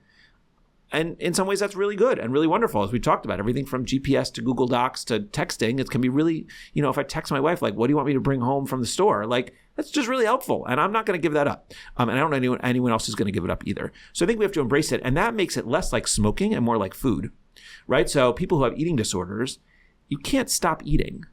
And in some ways, that's really good and really wonderful, as we talked about. Everything from GPS to Google Docs to texting, it can be really, if I text my wife, like, what do you want me to bring home from the store? Like, that's just really helpful. And I'm not going to give that up. And I don't know anyone else is going to give it up either. So I think we have to embrace it. And that makes it less like smoking and more like food, right? So people who have eating disorders, you can't stop eating.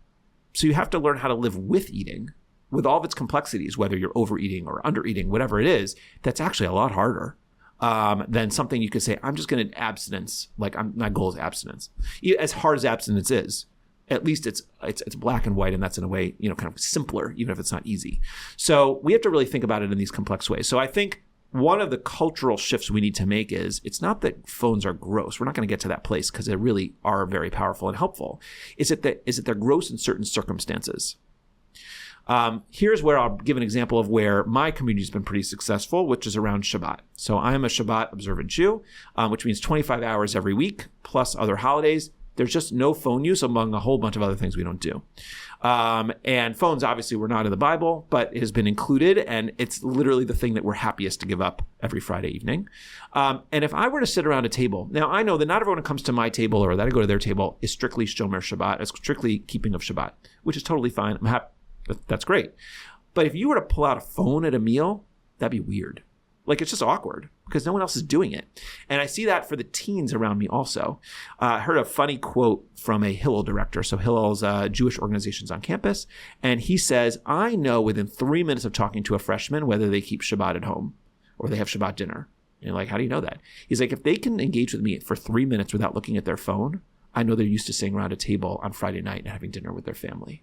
So you have to learn how to live with eating, with all of its complexities, whether you're overeating or undereating, whatever it is. That's actually a lot harder than something you could say, I'm just going to abstinence. Like my goal is abstinence. As hard as abstinence is, at least it's black and white, and that's in a way, kind of simpler, even if it's not easy. So we have to really think about it in these complex ways. So I think one of the cultural shifts we need to make is, it's not that phones are gross. We're not going to get to that place because they really are very powerful and helpful. Is it that they're gross in certain circumstances? Here's where I'll give an example of where my community has been pretty successful, which is around Shabbat. So I am a Shabbat observant Jew, which means 25 hours every week, plus other holidays. There's just no phone use among a whole bunch of other things we don't do. And phones, obviously, were not in the Bible, but it has been included, and it's literally the thing that we're happiest to give up every Friday evening. And if I were to sit around a table, now I know that not everyone who comes to my table or that I go to their table is strictly Shomer Shabbat, is strictly keeping of Shabbat, which is totally fine. I'm happy. That's great. But if you were to pull out a phone at a meal, that'd be weird. Like, it's just awkward because no one else is doing it. And I see that for the teens around me also. I heard a funny quote from a Hillel director. So Hillel's Jewish organizations on campus. And he says, I know within 3 minutes of talking to a freshman whether they keep Shabbat at home or they have Shabbat dinner. And you're like, how do you know that? He's like, if they can engage with me for 3 minutes without looking at their phone, I know they're used to sitting around a table on Friday night and having dinner with their family,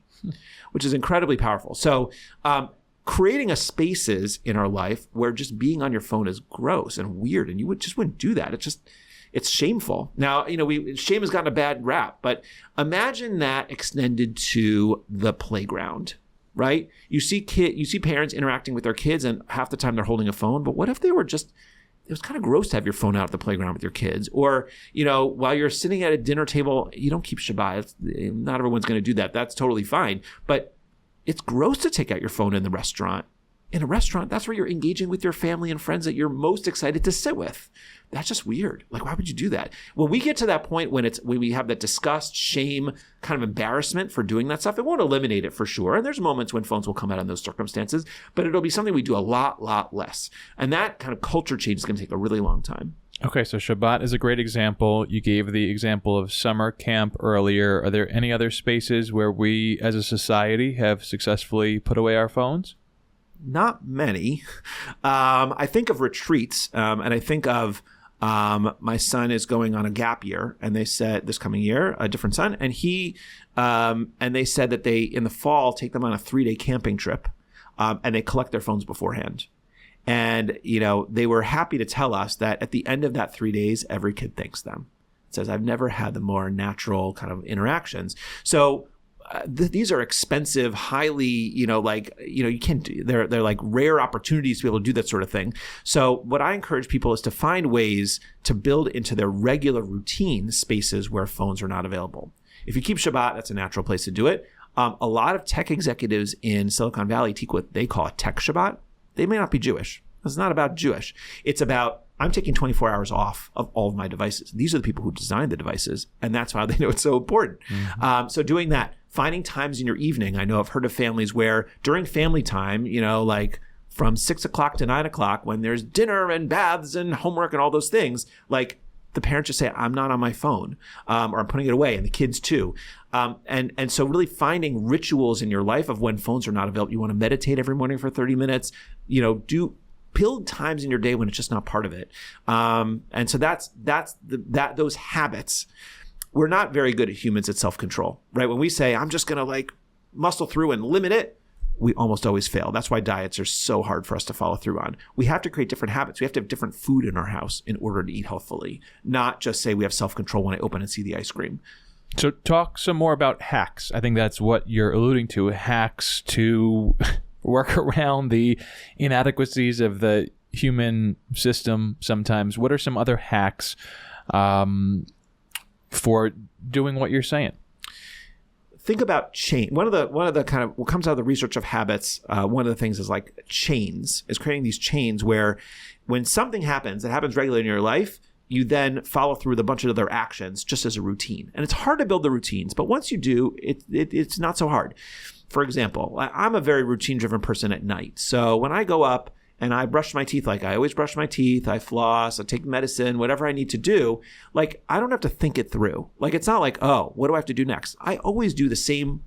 which is incredibly powerful. So creating a spaces in our life where just being on your phone is gross and weird, and you wouldn't do that. It's shameful. Now, shame has gotten a bad rap, but imagine that extended to the playground, right? You see parents interacting with their kids, and half the time they're holding a phone. But what if they were just... It was kind of gross to have your phone out at the playground with your kids. Or, while you're sitting at a dinner table, you don't keep Shabbat. Not everyone's going to do that. That's totally fine. But it's gross to take out your phone in the restaurant. In a restaurant, that's where you're engaging with your family and friends that you're most excited to sit with. That's just weird. Like, why would you do that? When we get to that point when we have that disgust, shame, kind of embarrassment for doing that stuff, it won't eliminate it for sure. And there's moments when phones will come out in those circumstances, but it'll be something we do a lot less. And that kind of culture change is going to take a really long time. Okay, so Shabbat is a great example. You gave the example of summer camp earlier. Are there any other spaces where we as a society have successfully put away our phones? Not many. I think of retreats, and I think of my son is going on a gap year, and they said this coming year, a different son, and they said that they in the fall take them on a 3-day camping trip, and they collect their phones beforehand. And they were happy to tell us that at the end of that 3 days, every kid thanks them. It says, I've never had the more natural kind of interactions. So these are expensive, highly, you can't do, they're like rare opportunities to be able to do that sort of thing. So what I encourage people is to find ways to build into their regular routine spaces where phones are not available. If you keep Shabbat, that's a natural place to do it. A lot of tech executives in Silicon Valley take what they call a tech Shabbat. They may not be Jewish. It's not about Jewish. It's about, I'm taking 24 hours off of all of my devices. These are the people who designed the devices, and that's why they know it's so important. Mm-hmm. So doing that, finding times in your evening. I know I've heard of families where during family time, like from 6 o'clock to 9 o'clock, when there's dinner and baths and homework and all those things, like the parents just say, I'm not on my phone, or I'm putting it away, and the kids too. And so really finding rituals in your life of when phones are not available. You want to meditate every morning for 30 minutes, build times in your day when it's just not part of it. And so those habits. We're not very good at humans at self-control, right? When we say, I'm just going to muscle through and limit it, we almost always fail. That's why diets are so hard for us to follow through on. We have to create different habits. We have to have different food in our house in order to eat healthfully, not just say we have self-control when I open and see the ice cream. So talk some more about hacks. I think that's what you're alluding to, hacks to work around the inadequacies of the human system sometimes. What are some other hacks for doing what you're saying? Think about chain. One of the kind of what comes out of the research of habits, one of the things is chains, is creating these chains where when something happens, it happens regularly in your life, you then follow through with a bunch of other actions just as a routine. And it's hard to build the routines, but once you do, it's not so hard. For example, I'm a very routine-driven person at night. So when I go up and I brush my teeth, I always brush my teeth, I floss, I take medicine, whatever I need to do, I don't have to think it through. It's not oh, what do I have to do next? I always do the same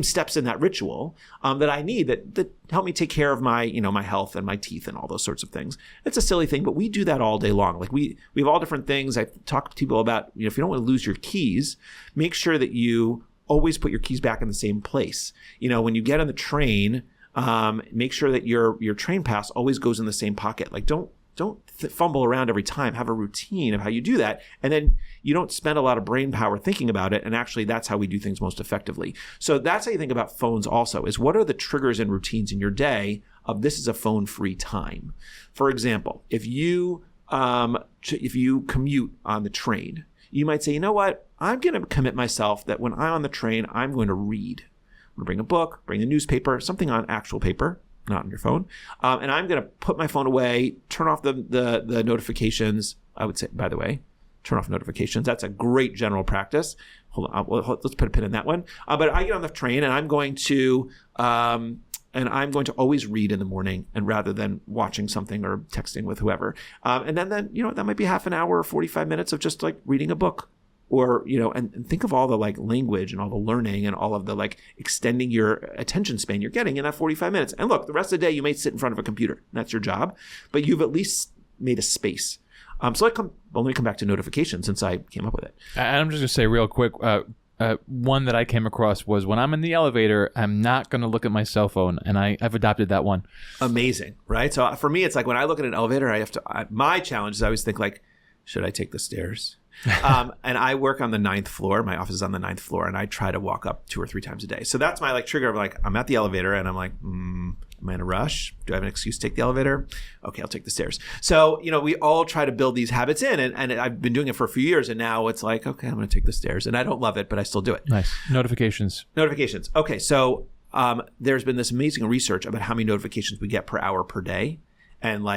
steps in that ritual that I need that help me take care of my, my health and my teeth and all those sorts of things. It's a silly thing, but we do that all day long. We have all different things. I talk to people about, if you don't want to lose your keys, make sure that you always put your keys back in the same place. When you get on the train, make sure that your train pass always goes in the same pocket. Don't fumble around every time. Have a routine of how you do that. And then you don't spend a lot of brain power thinking about it. And actually, that's how we do things most effectively. So that's how you think about phones also, is what are the triggers and routines in your day of this is a phone-free time? For example, if you commute on the train, you might say, you know what? I'm going to commit myself that when I'm on the train, I'm going to read. I'm going to bring a book, bring the newspaper, something on actual paper, not on your phone. And I'm going to put my phone away, turn off the notifications. I would say, by the way, turn off notifications. That's a great general practice. Hold on, let's put a pin in that one. But I get on the train and I'm going to always read in the morning, and rather than watching something or texting with whoever. And then that might be half an hour or 45 minutes of just reading a book. Or, and think of all the language and all the learning and all of the extending your attention span you're getting in that 45 minutes. And look, the rest of the day you may sit in front of a computer. That's your job, but you've at least made a space. So let me come back to notifications since I came up with it. I'm just going to say real quick, one that I came across was when I'm in the elevator, I'm not going to look at my cell phone, and I've adopted that one. Amazing, right? So for me, it's when I look at an elevator, my challenge is I always think should I take the stairs? And I work on the 9th floor. My office is on the 9th floor, and I try to walk up 2 or 3 times a day. So that's my trigger of I'm at the elevator and I'm am I in a rush? Do I have an excuse to take the elevator? Okay, I'll take the stairs. So, we all try to build these habits in, and I've been doing it for a few years, and now it's okay, I'm going to take the stairs. And I don't love it, but I still do it. Nice. Notifications. Okay, so there's been this amazing research about how many notifications we get per hour per day. And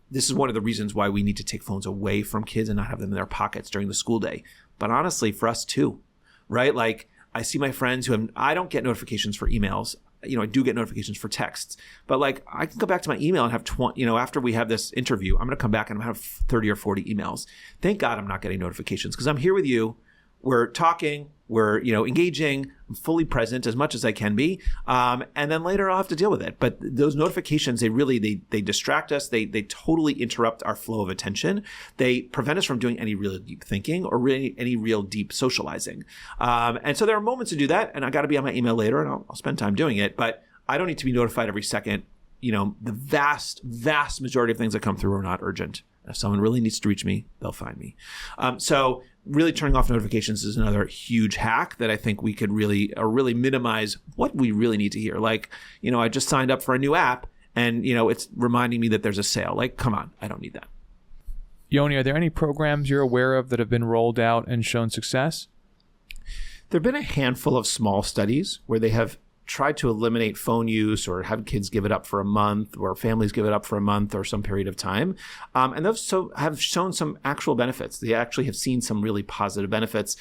this is one of the reasons why we need to take phones away from kids and not have them in their pockets during the school day. But honestly, for us too, right? I see my friends I don't get notifications for emails. I do get notifications for texts, but I can go back to my email and have 20, after we have this interview, I'm going to come back and I'm going to have 30 or 40 emails. Thank God I'm not getting notifications because I'm here with you. We're talking, we're, engaging, I'm fully present as much as I can be. And then later I'll have to deal with it. But those notifications, they distract us. They totally interrupt our flow of attention. They prevent us from doing any real deep thinking or really any real deep socializing. And so there are moments to do that. And I got to be on my email later and I'll spend time doing it. But I don't need to be notified every second. The vast, vast majority of things that come through are not urgent. If someone really needs to reach me, they'll find me. So really turning off notifications is another huge hack that I think we could really minimize what we really need to hear. I just signed up for a new app and, it's reminding me that there's a sale. Come on, I don't need that. Yoni, are there any programs you're aware of that have been rolled out and shown success? There have been a handful of small studies where they have tried to eliminate phone use or have kids give it up for a month or families give it up for a month or some period of time. And those have shown some actual benefits. They actually have seen some really positive benefits.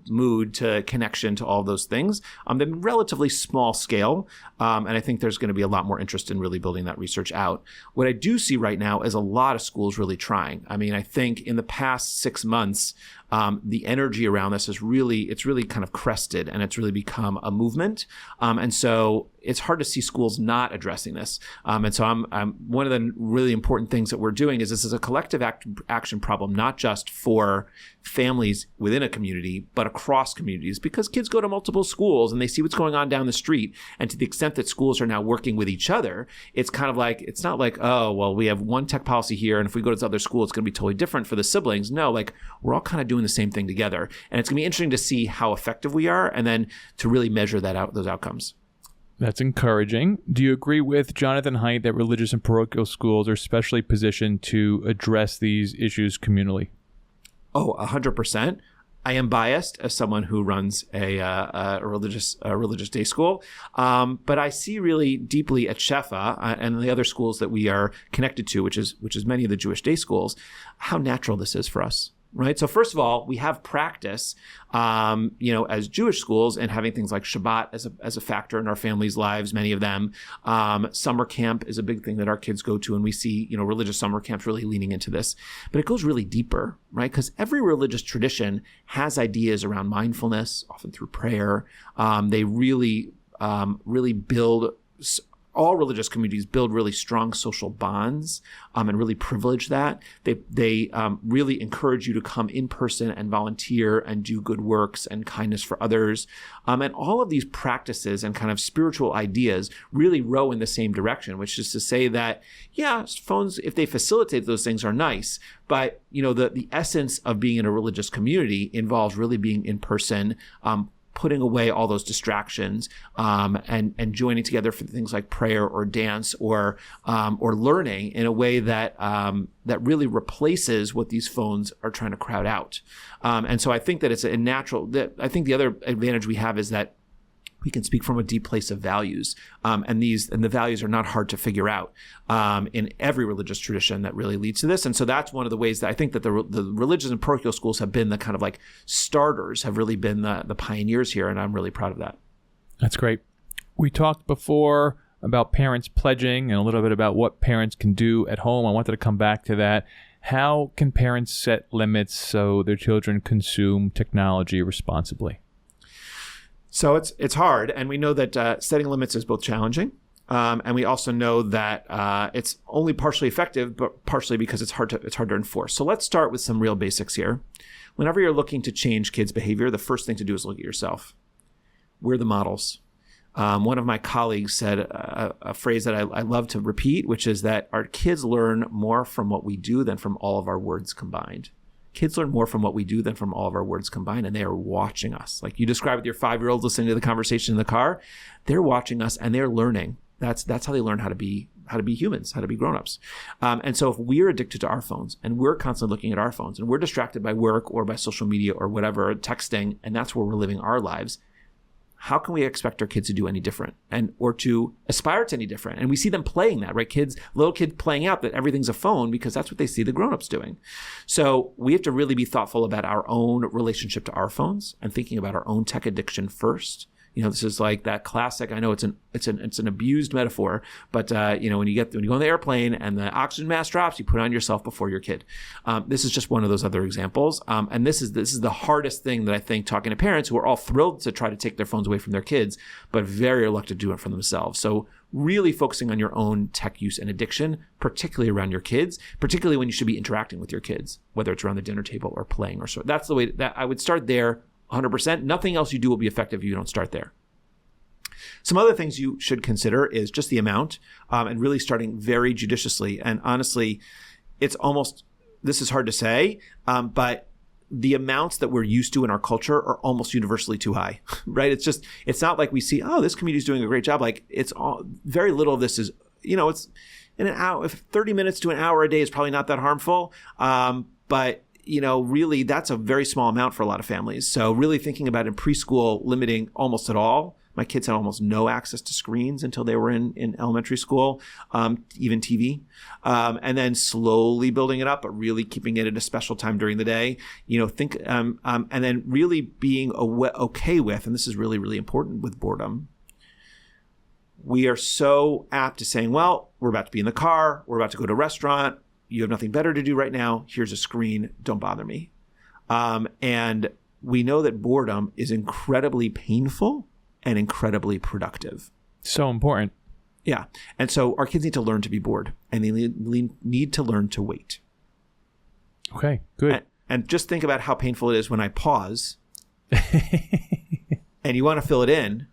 mood to connection to all those things. They've been relatively small scale, and I think there's going to be a lot more interest in really building that research out. What I do see right now is a lot of schools really trying. I mean, I think in the past 6 months, the energy around this is really kind of crested, and it's really become a movement. And so it's hard to see schools not addressing this. And so I'm one of the really important things that we're doing is this is a collective action problem, not just for families within a community, but across communities, because kids go to multiple schools and they see what's going on down the street. And to the extent that schools are now working with each other, it's kind of like, it's not like, oh, well, we have one tech policy here, and if we go to this other school, it's going to be totally different for the siblings. No, like we're all kind of doing the same thing together. And it's going to be interesting to see how effective we are and then to really measure those outcomes. That's encouraging. Do you agree with Jonathan Haidt that religious and parochial schools are specially positioned to address these issues communally? Oh, 100%. I am biased as someone who runs a religious day school, but I see really deeply at Shefa and the other schools that we are connected to, which is many of the Jewish day schools, how natural this is for us. Right. So first of all, we have practice, as Jewish schools and having things like Shabbat as a factor in our families' lives, many of them. Summer camp is a big thing that our kids go to, and we see, religious summer camps really leaning into this. But it goes really deeper, right? Because every religious tradition has ideas around mindfulness, often through prayer. They really build. All religious communities build really strong social bonds and really privilege that. They really encourage you to come in person and volunteer and do good works and kindness for others. And all of these practices and kind of spiritual ideas really row in the same direction, which is to say that, yeah, phones, if they facilitate those things, are nice. But, the essence of being in a religious community involves really being in person, putting away all those distractions, and joining together for things like prayer or dance or learning in a way that really replaces what these phones are trying to crowd out. And so I think that it's a natural. I think the other advantage we have is that we can speak from a deep place of values, and the values are not hard to figure out in every religious tradition that really leads to this. And so that's one of the ways that I think that the religious and parochial schools have been the kind of like starters, have really been the pioneers here, and I'm really proud of that. That's great. We talked before about parents pledging and a little bit about what parents can do at home. I wanted to come back to that. How can parents set limits so their children consume technology responsibly? So it's hard, and we know that setting limits is both challenging, and we also know that it's only partially effective, but partially because it's hard to enforce. So let's start with some real basics here. Whenever you're looking to change kids' behavior, the first thing to do is look at yourself. We're the models. One of my colleagues said a phrase that I love to repeat, which is that our kids learn more from what we do than from all of our words combined. Kids learn more from what we do than from all of our words combined, and they are watching us. Like you described with your 5-year-olds listening to the conversation in the car, they're watching us and they're learning. That's how they learn how to be humans, how to be grown-ups. And so if we're addicted to our phones and we're constantly looking at our phones and we're distracted by work or by social media or whatever, texting, and that's where we're living our lives, how can we expect our kids to do any different or to aspire to any different? And we see them playing that, right? Little kids playing out that everything's a phone because that's what they see the grownups doing. So we have to really be thoughtful about our own relationship to our phones and thinking about our own tech addiction first. This is like that classic. I know it's an abused metaphor, but when you go on the airplane and the oxygen mask drops, you put it on yourself before your kid. This is just one of those other examples. And this is the hardest thing that I think, talking to parents who are all thrilled to try to take their phones away from their kids, but very reluctant to do it for themselves. So really focusing on your own tech use and addiction, particularly around your kids, particularly when you should be interacting with your kids, whether it's around the dinner table or playing or so. That's the way that I would start there. 100%. Nothing else you do will be effective if you don't start there. Some other things you should consider is just the amount, and really starting very judiciously. And honestly, this is hard to say, but the amounts that we're used to in our culture are almost universally too high, right? It's not like we see, oh, this community is doing a great job. Like very little of this is, it's in an hour, if 30 minutes to an hour a day is probably not that harmful. But really that's a very small amount for a lot of families. So really thinking about in preschool limiting almost at all, My kids had almost no access to screens until they were in elementary school, even TV. And then slowly building it up, but really keeping it at a special time during the day. And then really being okay with, and this is really, really important with boredom. We are so apt to saying, well, we're about to be in the car, we're about to go to a restaurant, you have nothing better to do right now, here's a screen, don't bother me. And we know that boredom is incredibly painful and incredibly productive. So important. Yeah. And so our kids need to learn to be bored, and they need to learn to wait. Okay, good. And just think about how painful it is when I pause and you want to fill it in.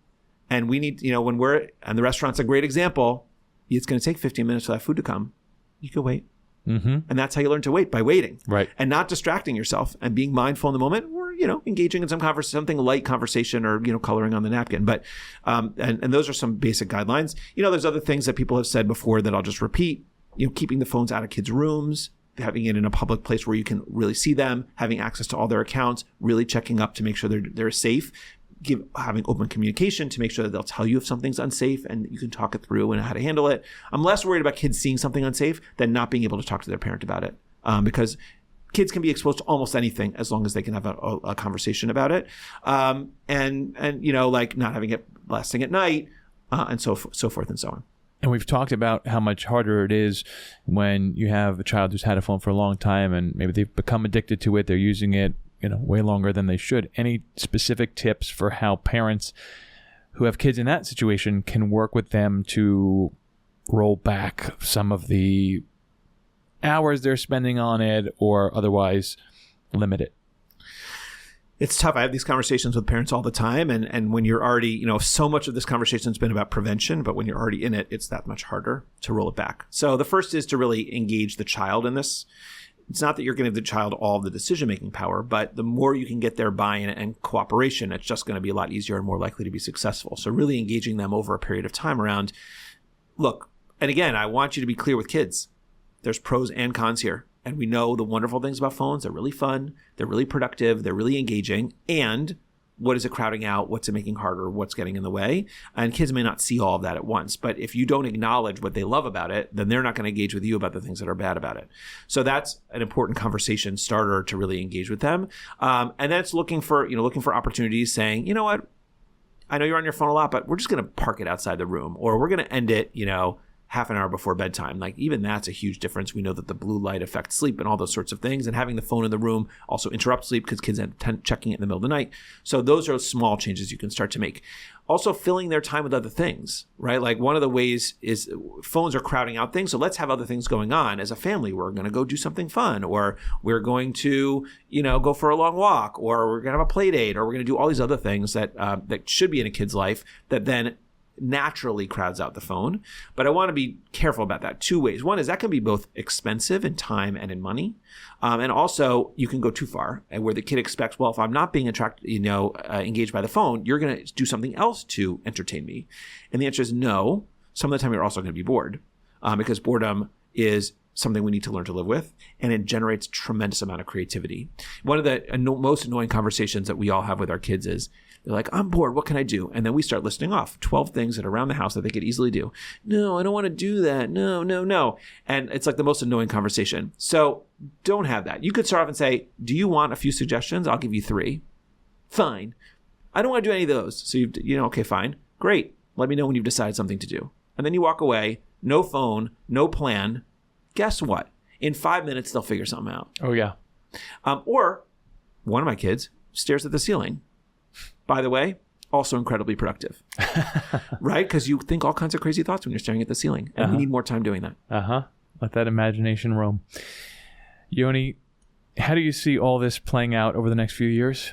And we need, when we're, and the restaurant's a great example, it's going to take 15 minutes for that food to come. You can wait. Mm-hmm. And that's how you learn to wait, by waiting. Right. And not distracting yourself and being mindful in the moment, or, engaging in something light conversation, or, coloring on the napkin. But, and those are some basic guidelines. There's other things that people have said before that I'll just repeat, keeping the phones out of kids' rooms, having it in a public place where you can really see them, having access to all their accounts, really checking up to make sure they're safe. Having open communication to make sure that they'll tell you if something's unsafe and you can talk it through and how to handle it. I'm less worried about kids seeing something unsafe than not being able to talk to their parent about it, because kids can be exposed to almost anything as long as they can have a conversation about it, and like not having it lasting at night, and so forth and so on. And we've talked about how much harder it is when you have a child who's had a phone for a long time and maybe they've become addicted to it. They're using it way longer than they should. Any specific tips for how parents who have kids in that situation can work with them to roll back some of the hours they're spending on it, or otherwise limit it? It's tough. I have these conversations with parents all the time. And when you're already, so much of this conversation has been about prevention, but when you're already in it, it's that much harder to roll it back. So the first is to really engage the child in this. It's not that you're going to give the child all of the decision-making power, but the more you can get their buy-in and cooperation, it's just going to be a lot easier and more likely to be successful. So really engaging them over a period of time around, look, and again, I want you to be clear with kids. There's pros and cons here. And we know the wonderful things about phones. They're really fun. They're really productive. They're really engaging. And what is it crowding out? What's it making harder? What's getting in the way? And kids may not see all of that at once. But if you don't acknowledge what they love about it, then they're not going to engage with you about the things that are bad about it. So that's an important conversation starter to really engage with them. And then it's looking for opportunities, saying, you know what? I know you're on your phone a lot, but we're just going to park it outside the room, or we're going to end it, half an hour before bedtime. Like, even that's a huge difference. We know that the blue light affects sleep and all those sorts of things. And having the phone in the room also interrupts sleep because kids end checking it in the middle of the night. So those are small changes you can start to make. Also filling their time with other things, right? Like, one of the ways is phones are crowding out things. So let's have other things going on. As a family, we're going to go do something fun, or we're going to, go for a long walk, or we're going to have a play date, or we're going to do all these other things that should be in a kid's life that then naturally crowds out the phone. But I want to be careful about that. Two ways. One is that can be both expensive in time and in money. And also you can go too far, and where the kid expects, well, if I'm not being engaged by the phone, you're going to do something else to entertain me. And the answer is no. Some of the time you're also going to be bored, because boredom is something we need to learn to live with, and it generates a tremendous amount of creativity. One of the most annoying conversations that we all have with our kids is, they're like, I'm bored, what can I do? And then we start listing off 12 things that are around the house that they could easily do. No, I don't want to do that. No. And it's like the most annoying conversation. So don't have that. You could start off and say, do you want a few suggestions? I'll give you 3. Fine. I don't want to do any of those. So okay, fine. Great. Let me know when you've decided something to do. And then you walk away, no phone, no plan. Guess what? In 5 minutes, they'll figure something out. Oh, yeah. Or one of my kids stares at the ceiling. By the way, also incredibly productive, right? Because you think all kinds of crazy thoughts when you're staring at the ceiling, and we need more time doing that. Let that imagination roam. Yoni, how do you see all this playing out over the next few years?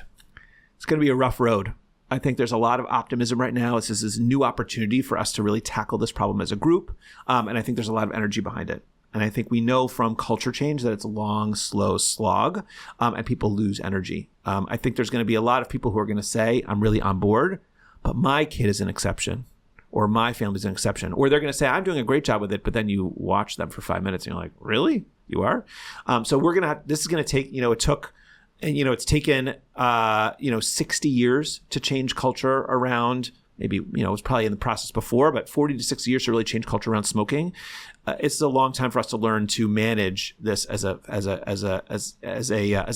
It's going to be a rough road. I think there's a lot of optimism right now. This is this new opportunity for us to really tackle this problem as a group, and I think there's a lot of energy behind it. And I think we know from culture change that it's a long, slow slog, and people lose energy. I think there's going to be a lot of people who are going to say, I'm really on board, but my kid is an exception, or my family's an exception. Or they're going to say, I'm doing a great job with it, but then you watch them for 5 minutes and you're like, really? You are? So this is going to take, it's taken 60 years to change culture around maybe, it was probably in the process before, but 40 to 60 years to really change culture around smoking. It's a long time for us to learn to manage this as a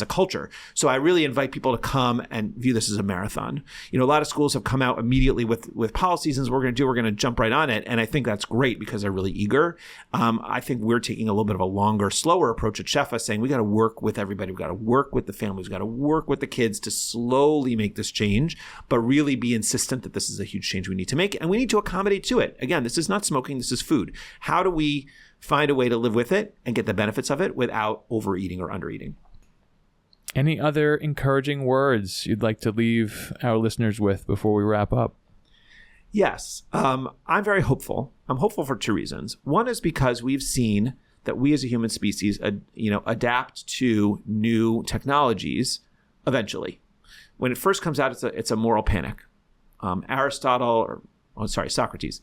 culture. So I really invite people to come and view this as a marathon. A lot of schools have come out immediately with policies and we're going to jump right on it. And I think that's great because they're really eager. I think we're taking a little bit of a longer, slower approach at Shefa, saying we got to work with everybody. We got to work with the families. We got to work with the kids to slowly make this change, but really be insistent that this is a huge change we need to make, and we need to accommodate to it. Again, this is not smoking. This is food. How do we find a way to live with it and get the benefits of it without overeating or undereating? Any other encouraging words you'd like to leave our listeners with before we wrap up? Yes. I'm very hopeful. I'm hopeful for two reasons. One is because we've seen that we as a human species, adapt to new technologies eventually. When it first comes out, it's a moral panic. Socrates.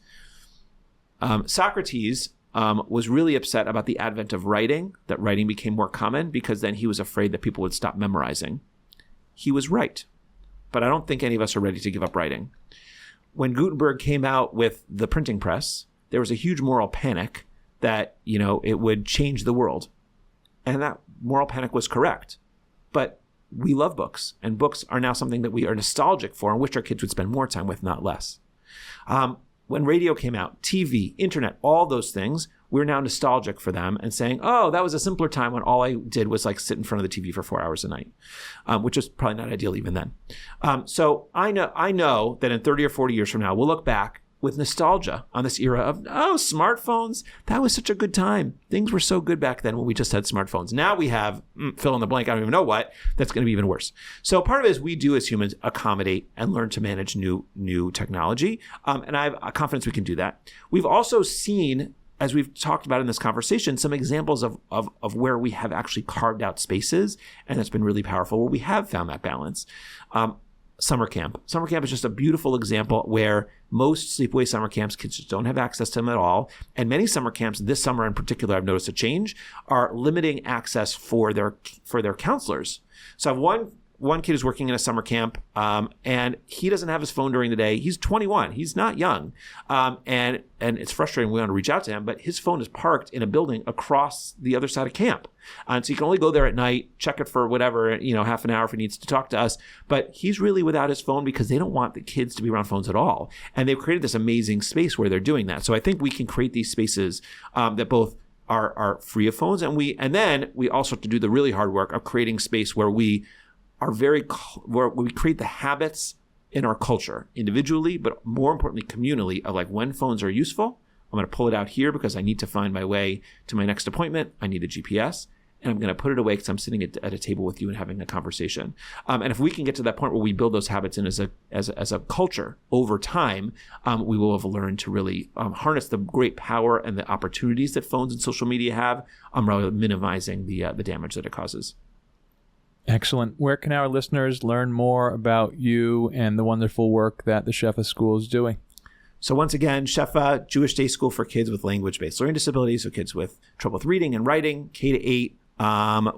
Socrates was really upset about the advent of writing, that writing became more common because then he was afraid that people would stop memorizing. He was right, but I don't think any of us are ready to give up writing. When Gutenberg came out with the printing press, there was a huge moral panic that, it would change the world. And that moral panic was correct. But we love books, and books are now something that we are nostalgic for and wish our kids would spend more time with, not less. When radio came out, TV, internet, all those things, we're now nostalgic for them and saying, oh, that was a simpler time when all I did was sit in front of the TV for 4 hours a night, which is probably not ideal even then. So I know that in 30 or 40 years from now, we'll look back with nostalgia on this era of, smartphones. That was such a good time. Things were so good back then when we just had smartphones. Now we have, fill in the blank, I don't even know what, that's going to be even worse. So part of it is we do as humans accommodate and learn to manage new technology. And I have confidence we can do that. We've also seen, as we've talked about in this conversation, some examples of where we have actually carved out spaces, and it's been really powerful, where we have found that balance. Summer camp. Summer camp is just a beautiful example where most sleepaway summer camps, kids just don't have access to them at all. And many summer camps, this summer in particular, I've noticed a change, are limiting access for their counselors. So I have one kid who's working in a summer camp, and he doesn't have his phone during the day. He's 21. He's not young. And it's frustrating. We want to reach out to him, but his phone is parked in a building across the other side of camp. And so you can only go there at night, check it for whatever, half an hour if he needs to talk to us. But he's really without his phone because they don't want the kids to be around phones at all. And they've created this amazing space where they're doing that. So I think we can create these spaces that both are free of phones, and then we also have to do the really hard work of creating space where we where we create the habits in our culture individually, but more importantly, communally, of when phones are useful. I'm going to pull it out here because I need to find my way to my next appointment. I need a GPS, and I'm going to put it away because I'm sitting at a table with you and having a conversation. And if we can get to that point where we build those habits in as a culture over time, we will have learned to really harness the great power and the opportunities that phones and social media have, rather than minimizing the damage that it causes. Excellent. Where can our listeners learn more about you and the wonderful work that the Shefa School is doing? So once again, Shefa, Jewish Day School for kids with language-based learning disabilities, so kids with trouble with reading and writing, K-8.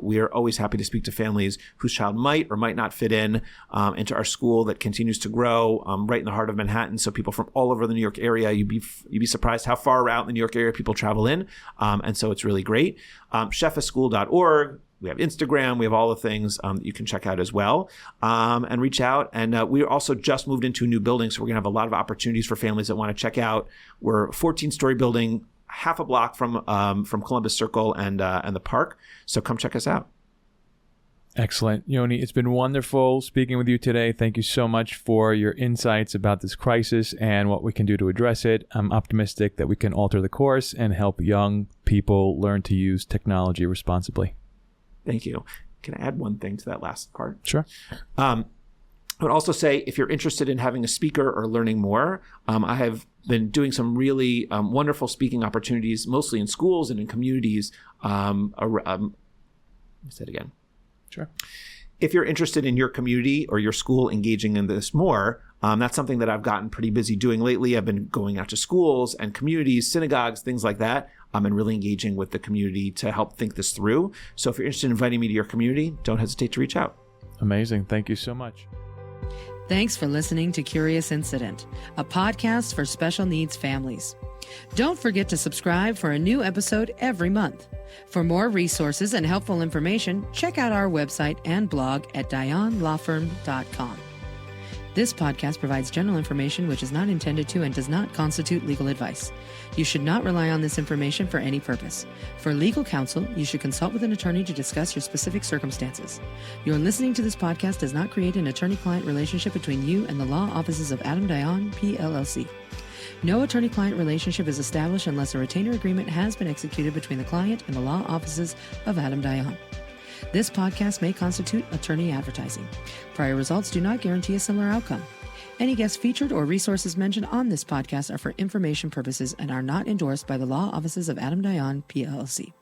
We are always happy to speak to families whose child might or might not fit into our school that continues to grow right in the heart of Manhattan. So people from all over the New York area, you'd be surprised how far out in the New York area people travel in. And so it's really great. Shefaschool.org. We have Instagram. We have all the things that you can check out as well, and reach out. And we also just moved into a new building, so we're going to have a lot of opportunities for families that want to check out. We're a 14-story building, half a block from Columbus Circle and the park. So come check us out. Excellent. Yoni, it's been wonderful speaking with you today. Thank you so much for your insights about this crisis and what we can do to address it. I'm optimistic that we can alter the course and help young people learn to use technology responsibly. Thank you. Can I add one thing to that last part? Sure. I would also say, if you're interested in having a speaker or learning more, I have been doing some really wonderful speaking opportunities, mostly in schools and in communities. Let me say it again. Sure. If you're interested in your community or your school engaging in this more, that's something that I've gotten pretty busy doing lately. I've been going out to schools and communities, synagogues, things like that, and really engaging with the community to help think this through. So if you're interested in inviting me to your community, don't hesitate to reach out. Amazing. Thank you so much. Thanks for listening to Curious Incident, a podcast for special needs families. Don't forget to subscribe for a new episode every month. For more resources and helpful information, check out our website and blog at dionlawfirm.com. This podcast provides general information which is not intended to and does not constitute legal advice. You should not rely on this information for any purpose. For legal counsel, you should consult with an attorney to discuss your specific circumstances. Your listening to this podcast does not create an attorney-client relationship between you and the law offices of Adam Dion, PLLC. No attorney-client relationship is established unless a retainer agreement has been executed between the client and the law offices of Adam Dion. This podcast may constitute attorney advertising. Prior results do not guarantee a similar outcome. Any guests featured or resources mentioned on this podcast are for information purposes and are not endorsed by the law offices of Adam Dion, PLLC.